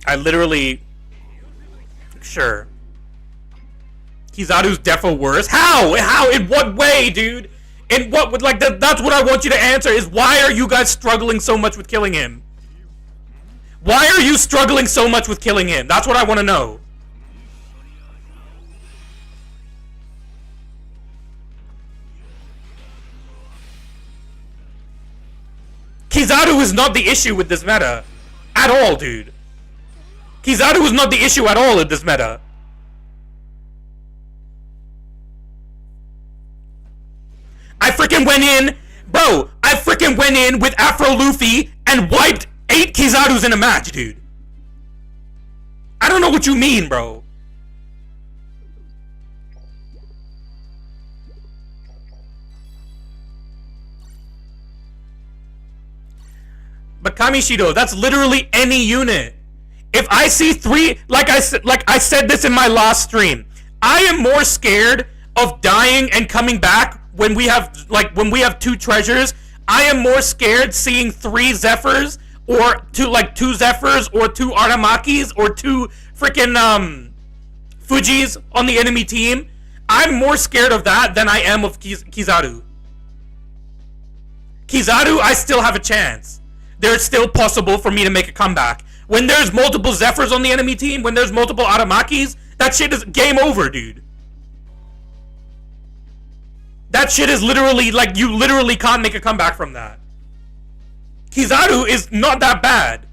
I literally... Sure. Kizaru's defo worse? How? How? In what way, dude? In what... Like, that's what I want you to answer, is why are you guys struggling so much with killing him? Why are you struggling so much with killing him? That's what I want to know. Kizaru is not the issue with this meta. At all, dude. Kizaru is not the issue at all in this meta. I freaking went in, bro, I freaking went in with Afro Luffy and wiped 8 Kizarus in a match, dude. I don't know what you mean, bro. But Kamishido, that's literally any unit. If I see 3, like I said this in my last stream, I am more scared of dying and coming back when we have 2 treasures. I am more scared seeing 3 Zephyrs or 2 Zephyrs or 2 Aramakis or 2 freaking Fujis on the enemy team. I'm more scared of that than I am of Kizaru. Kizaru, I still have a chance. There's still possible for me to make a comeback. When there's multiple Zephyrs on the enemy team, when there's multiple Aramakis, that shit is game over, dude. That shit is literally, like, you literally can't make a comeback from that. Kizaru is not that bad.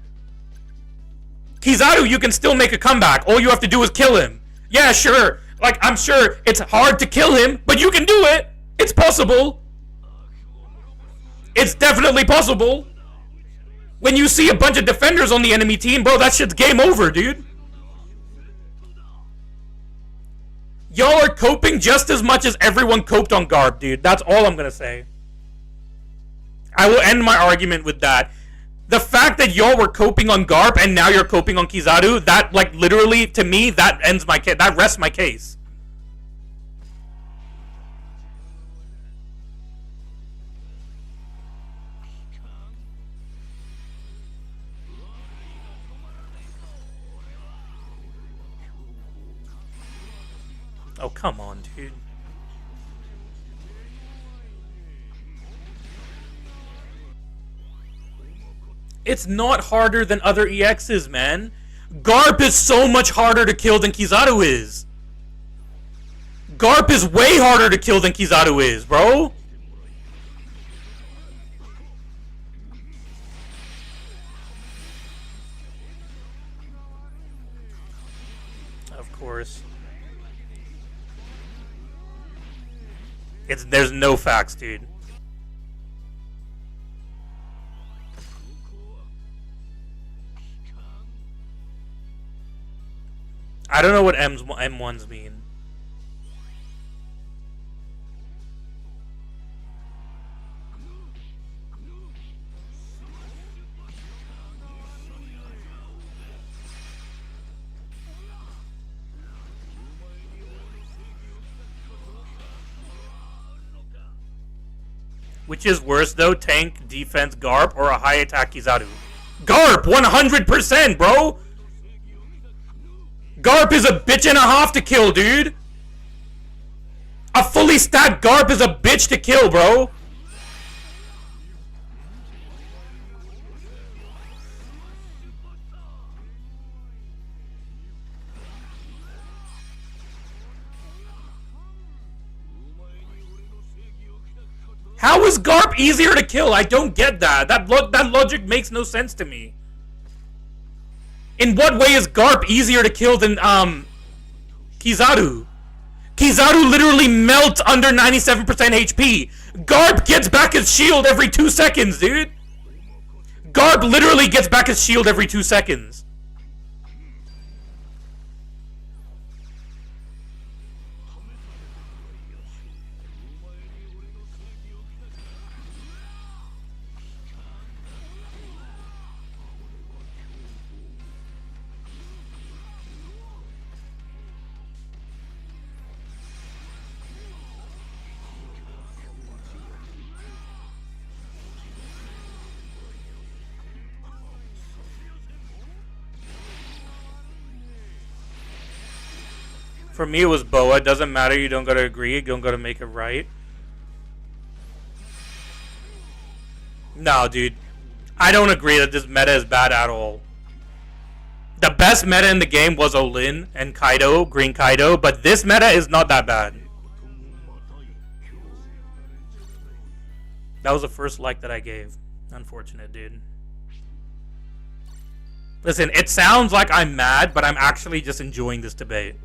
Kizaru, you can still make a comeback. All you have to do is kill him. Yeah, sure. Like, I'm sure it's hard to kill him, but you can do it. It's possible. It's definitely possible. When you see a bunch of defenders on the enemy team, bro, that shit's game over, dude. Y'all are coping just as much as everyone coped on Garb, dude. That's all I'm gonna say. I will end my argument with that. The fact that y'all were coping on Garb and now you're coping on Kizaru, that, like, literally, to me, that ends my case. That rests my case. Oh, come on, dude. It's not harder than other EXs, man. Garp is so much harder to kill than Kizaru is. Garp is way harder to kill than Kizaru is, bro. Of course. There's no facts, dude. I don't know what M1s mean. Which is worse, though? Tank, defense, Garp, or a high attack Kizaru? Garp! 100%, bro! Garp is a bitch and a half to kill, dude! A fully stacked Garp is a bitch to kill, bro! How is Garp easier to kill? I don't get that. That logic makes no sense to me. In what way is Garp easier to kill than Kizaru? Kizaru literally melts under 97% HP. Garp gets back his shield every 2 seconds, dude. Garp literally gets back his shield every 2 seconds. For me, it was Boa. It doesn't matter. You don't gotta agree. You don't gotta make it right. No, dude. I don't agree that this meta is bad at all. The best meta in the game was Olin and Kaido, Green Kaido, but this meta is not that bad. That was the first like that I gave. Unfortunate, dude. Listen, it sounds like I'm mad, but I'm actually just enjoying this debate.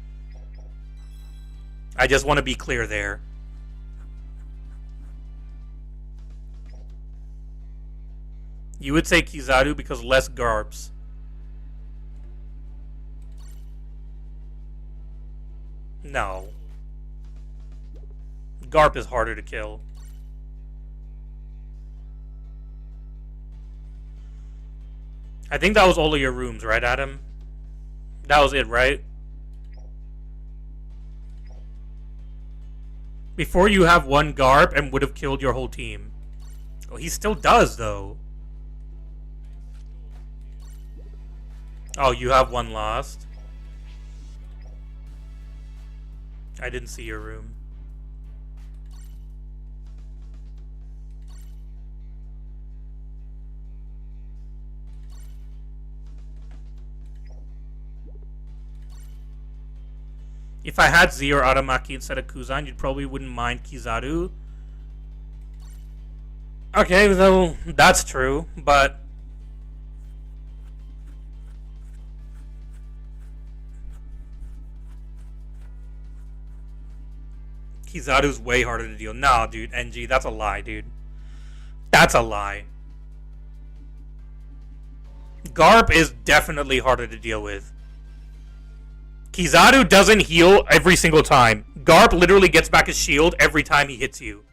I just want to be clear there. You would say Kizaru because less Garbs. No. Garp is harder to kill. I think that was all of your rooms, right, Adam? That was it, right? Before you have one Garp and would have killed your whole team. Oh, he still does, though. Oh, you have one lost. I didn't see your room. If I had Z or Aramaki instead of Kuzan, you probably wouldn't mind Kizaru. Okay, though that's true, but Kizaru's way harder to deal. Nah, dude, NG, that's a lie, dude. That's a lie. Garp is definitely harder to deal with. Kizaru doesn't heal every single time. Garp literally gets back his shield every time he hits you.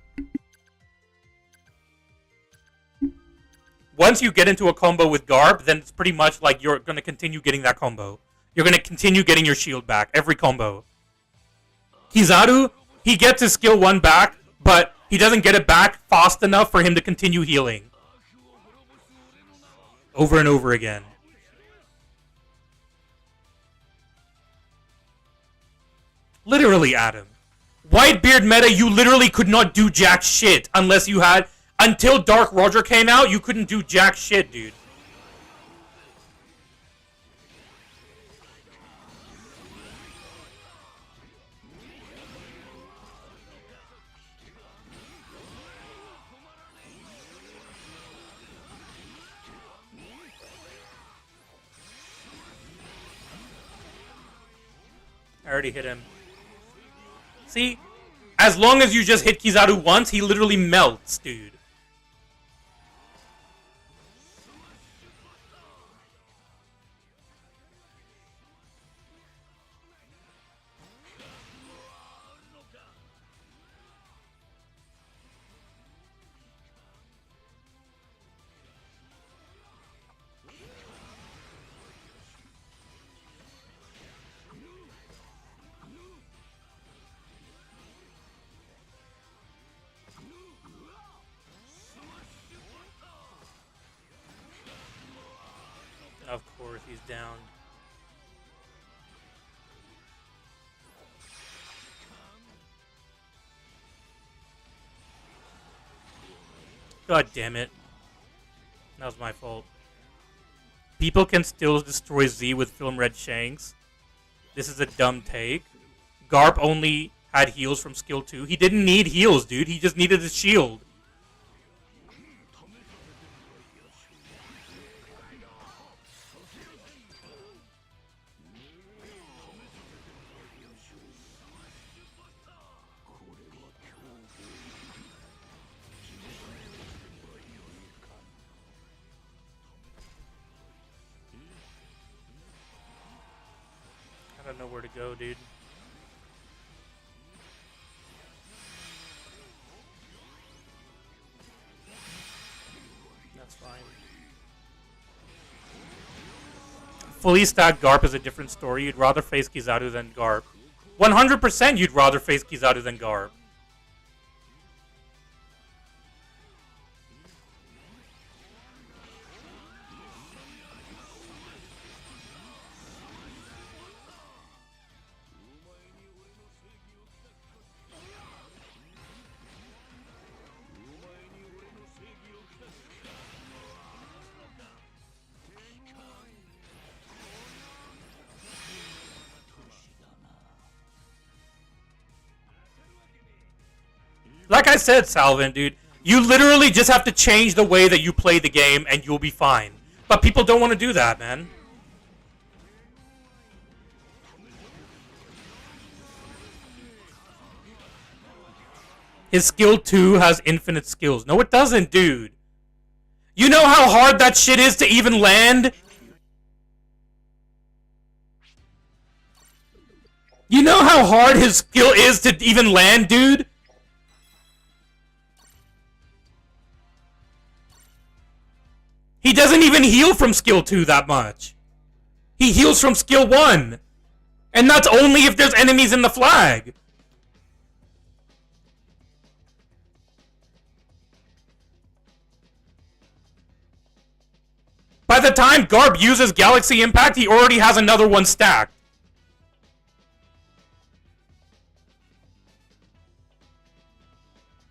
Once you get into a combo with Garp, then it's pretty much like you're going to continue getting that combo. You're going to continue getting your shield back every combo. Kizaru, he gets his skill 1 back, but he doesn't get it back fast enough for him to continue healing. Over and over again. Literally, Adam. Whitebeard meta, you literally could not do jack shit unless you had... Until Dark Roger came out, you couldn't do jack shit, dude. I already hit him. See? As long as you just hit Kizaru once, he literally melts, dude. Of course, he's down. God damn it. That was my fault. People can still destroy Z with Film Red Shanks. This is a dumb take. Garp only had heals from skill 2. He didn't need heals, dude. He just needed his shield. I don't know where to go, dude. That's fine. Fully stacked Garp is a different story. You'd rather face Kizaru than Garp. 100% you'd rather face Kizaru than Garp. Like I said, Salvin, dude, you literally just have to change the way that you play the game and you'll be fine. But people don't want to do that, man. His skill 2 has infinite skills. No, it doesn't, dude. You know how hard that shit is to even land? You know how hard his skill is to even land, dude? He doesn't even heal from skill 2 that much. He heals from skill 1. And that's only if there's enemies in the flag. By the time Garb uses Galaxy Impact, he already has another one stacked.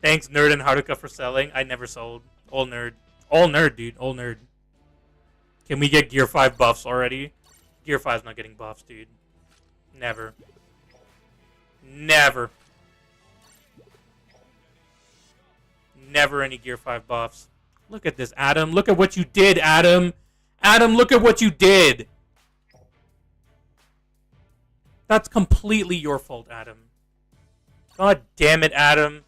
Thanks, Nerd and Haruka, for selling. I never sold. All nerd. All nerd, dude. All nerd. Can we get Gear 5 buffs already? Gear 5's not getting buffs, dude. Never. Never. Never any Gear 5 buffs. Look at this, Adam. Look at what you did, Adam. Adam, look at what you did. That's completely your fault, Adam. God damn it, Adam.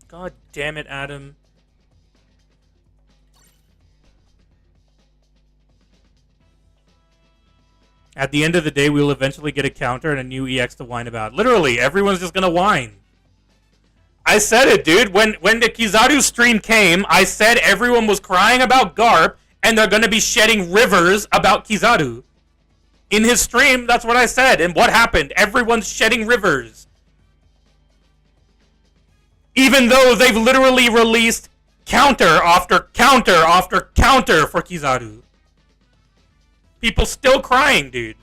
God damn it, Adam. At the end of the day, we will eventually get a counter and a new EX to whine about. Literally, everyone's just gonna whine. I said it, dude. When the Kizaru stream came, I said everyone was crying about Garp, and they're gonna be shedding rivers about Kizaru. In his stream, that's what I said. And what happened? Everyone's shedding rivers. Even though they've literally released counter after counter after counter for Kizaru. People still crying, dude.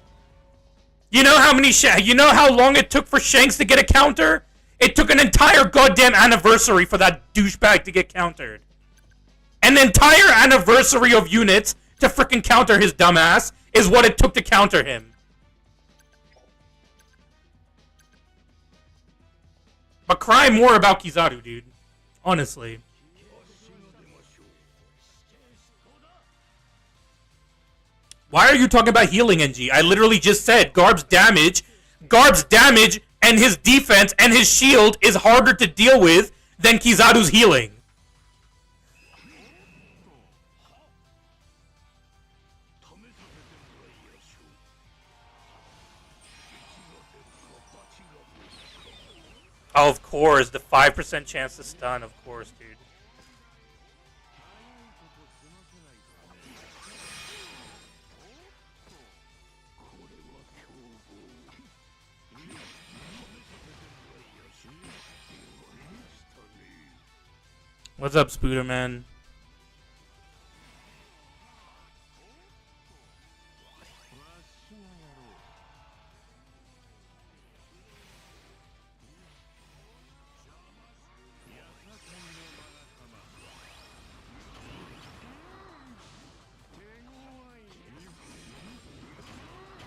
You know how many you know how long it took for Shanks to get a counter? It took an entire goddamn anniversary for that douchebag to get countered. An entire anniversary of units to freaking counter his dumbass is what it took to counter him. But cry more about Kizaru, dude. Honestly. Why are you talking about healing, NG? I literally just said Garb's damage and his defense and his shield is harder to deal with than Kizaru's healing. Oh, of course, the 5% chance to stun, of course, dude. What's up, Spooderman?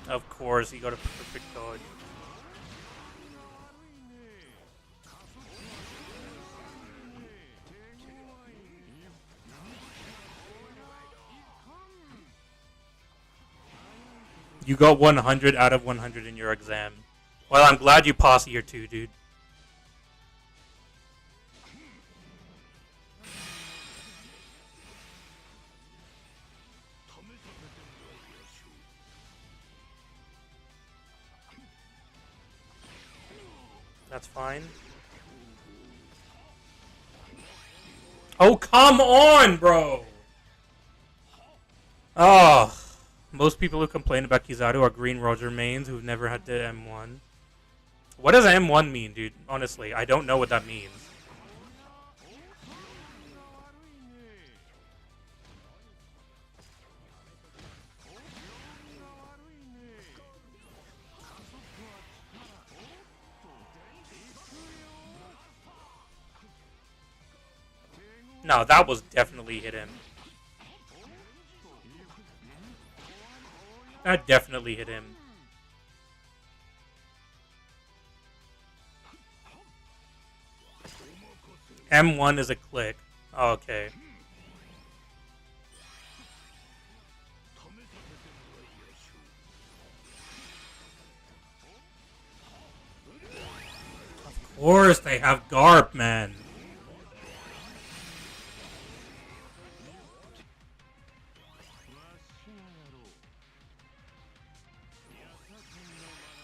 Of course, he got a perfect dodge. You got 100 out of 100 in your exam. Well, I'm glad you passed year 2, dude. That's fine. Oh, come on, bro! Oh. Most people who complain about Kizaru are Green Roger mains who've never had the M1. What does M1 mean, dude? Honestly, I don't know what that means. No, that was definitely hit him. That definitely hit him. M1 is a click. Oh, okay. Of course they have Garp, man.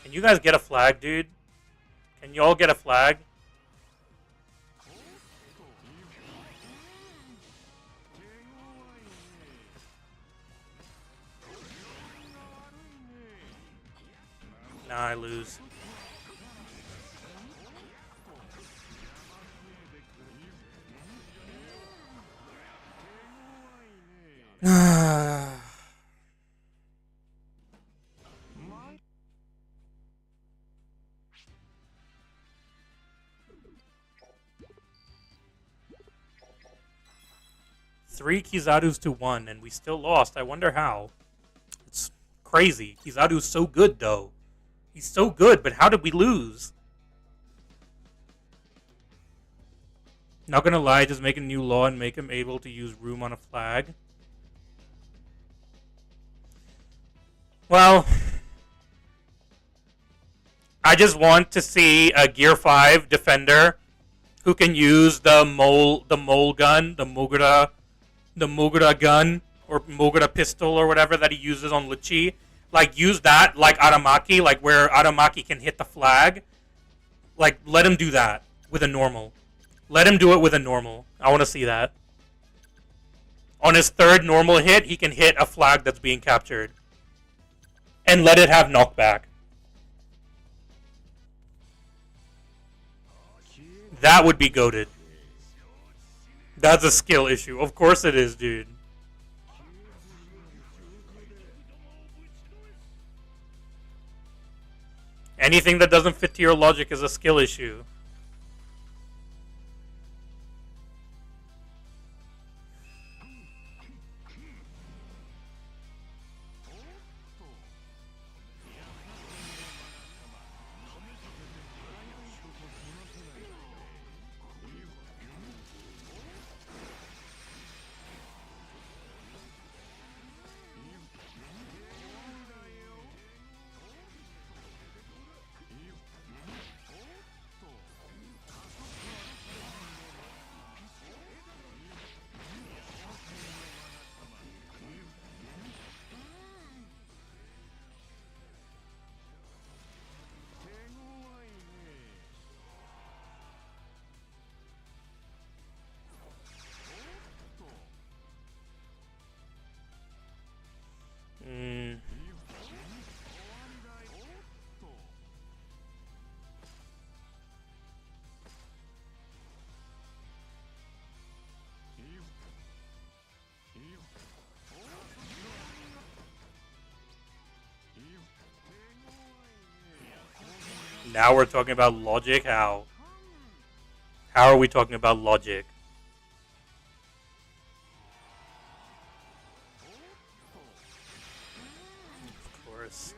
Can you guys get a flag, dude? Can you all get a flag? Nah, I lose. Three Kizarus to 1, and we still lost. I wonder how. It's crazy. Kizaru's so good, though. He's so good, but how did we lose? Not gonna lie, just make a new law and make him able to use room on a flag. Well, I just want to see a Gear 5 defender who can use the mole gun, the Mogura gun, or Mogura pistol, or whatever that he uses on Lichi. Like, use that like Aramaki, like where Aramaki can hit the flag. Like, let him do that with a normal. Let him do it with a normal. I want to see that. On his third normal hit, he can hit a flag that's being captured. And let it have knockback. That would be goated. That's a skill issue. Of course it is, dude. Anything that doesn't fit to your logic is a skill issue. Now we're talking about logic? How? How are we talking about logic? Of course.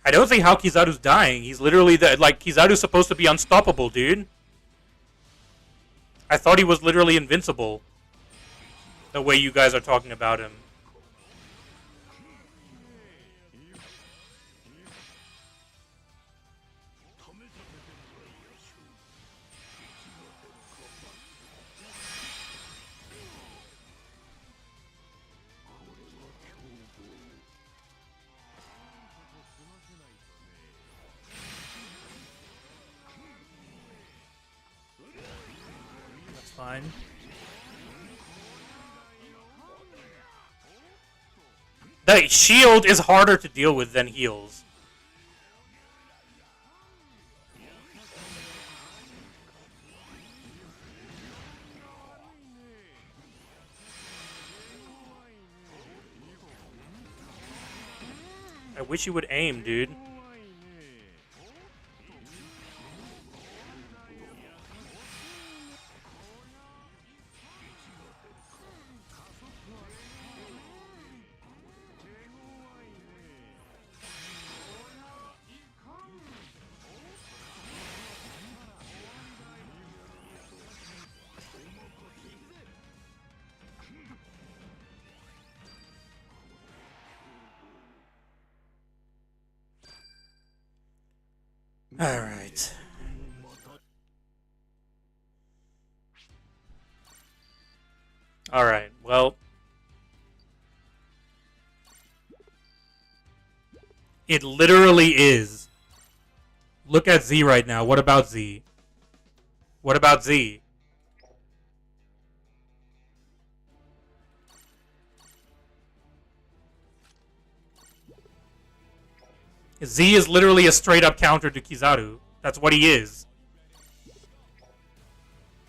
I don't see how Kizaru's dying. He's literally like, Kizaru's supposed to be unstoppable, dude. I thought he was literally invincible. The way you guys are talking about him. Fine. The shield is harder to deal with than heals. I wish you would aim, dude. Alright. Alright, well. It literally is. Look at Z right now. What about Z? What about Z? Z is literally a straight up counter to Kizaru. That's what he is.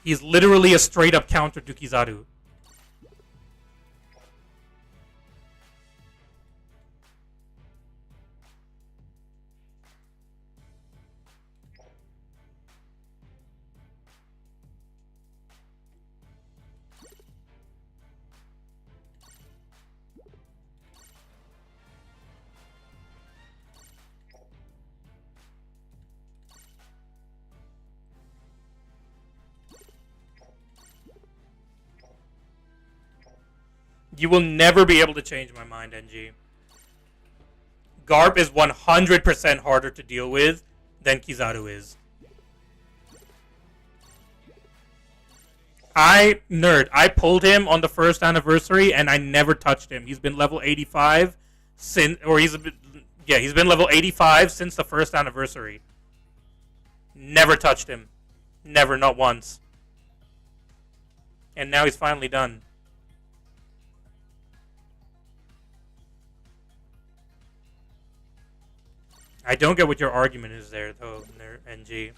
He's literally a straight up counter to Kizaru. You will never be able to change my mind, NG. Garp is 100% harder to deal with than Kizaru is. I pulled him on the first anniversary and I never touched him. He's been level 85 since, he's been level 85 since the first anniversary. Never touched him. Never, not once. And now he's finally done. I don't get what your argument is there, though, NG.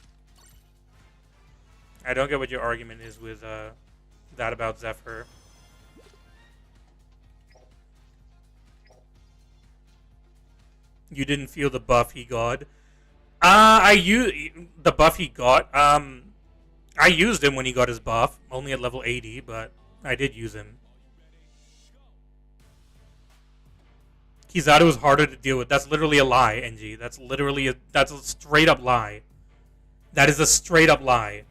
I don't get what your argument is with that about Zephyr. You didn't feel the buff he got. I used the buff he got. I used him when he got his buff, only at level 80, but I did use him. Kizaru is harder to deal with. That's literally a lie, NG. That's a straight up lie. That is a straight up lie.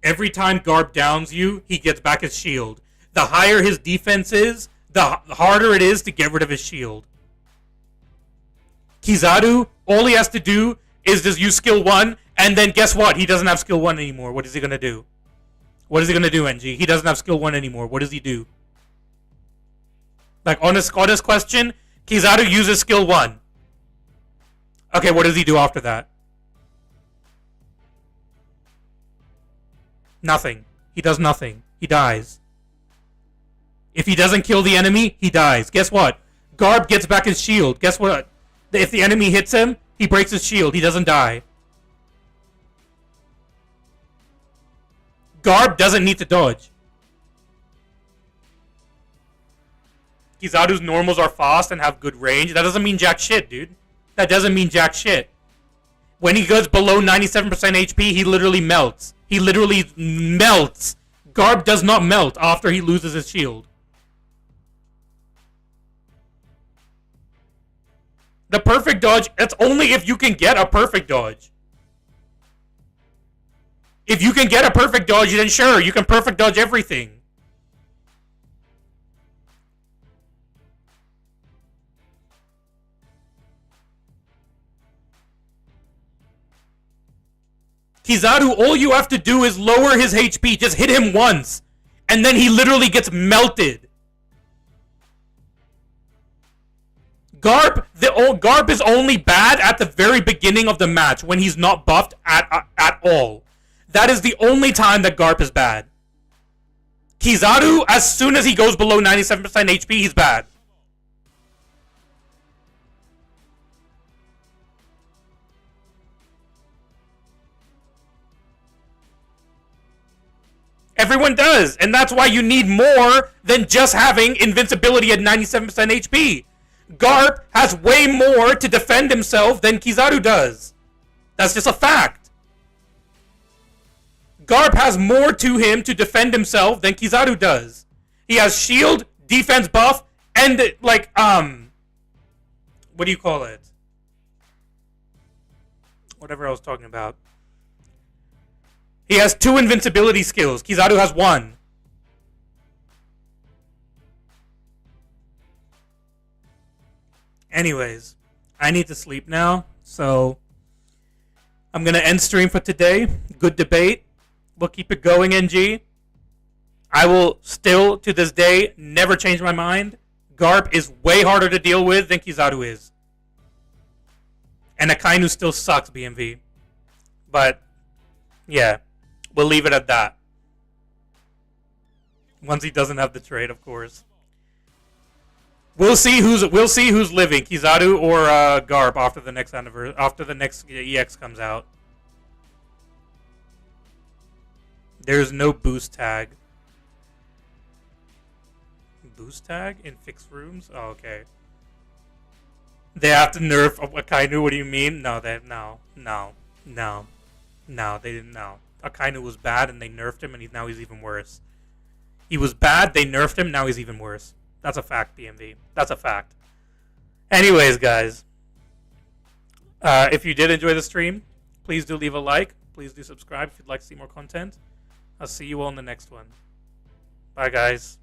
Every time Garp downs you, he gets back his shield. The higher his defense is, the harder it is to get rid of his shield. Kizaru, all he has to do is just use skill 1, and then guess what? He doesn't have skill 1 anymore. What is he going to do? What is he going to do, NG? He doesn't have skill 1 anymore. What does he do? Like, honest question, Kizaru uses skill 1. Okay, what does he do after that? Nothing. He does nothing. He dies. If he doesn't kill the enemy, he dies. Guess what? Garb gets back his shield. Guess what? If the enemy hits him, he breaks his shield. He doesn't die. Garb doesn't need to dodge. Kizaru's normals are fast and have good range. That doesn't mean jack shit, dude. That doesn't mean jack shit. When he goes below 97% HP, he literally melts. He literally melts. Garb does not melt after he loses his shield. The perfect dodge, that's only if you can get a perfect dodge. If you can get a perfect dodge, then sure, you can perfect dodge everything. Kizaru, all you have to do is lower his HP. Just hit him once. And then he literally gets melted. Garp is only bad at the very beginning of the match when he's not buffed at all. That is the only time that Garp is bad. Kizaru, as soon as he goes below 97% HP, he's bad. Everyone does, and that's why you need more than just having invincibility at 97% HP. Garp has way more to defend himself than Kizaru does. That's just a fact. Garp has more to him to defend himself than Kizaru does. He has shield, defense buff, and like, what do you call it? Whatever I was talking about. He has 2 invincibility skills. Kizaru has 1. Anyways, I need to sleep now, so I'm gonna end stream for today. Good debate. We'll keep it going, NG. I will still, to this day, never change my mind. Garp is way harder to deal with than Kizaru is. And Akainu still sucks, BMV. But, yeah, we'll leave it at that. Once he doesn't have the trade, of course. We'll see who's living, Kizaru or Garp after the next EX comes out. There's no boost tag. Boost tag in fixed rooms? Oh, okay. They have to nerf Akainu. What do you mean? No, they didn't. No, Akainu was bad, and they nerfed him, and now he's even worse. He was bad. They nerfed him. Now he's even worse. That's a fact, BMV. That's a fact. Anyways, guys, if you did enjoy the stream, please do leave a like. Please do subscribe if you'd like to see more content. I'll see you all in the next one. Bye, guys.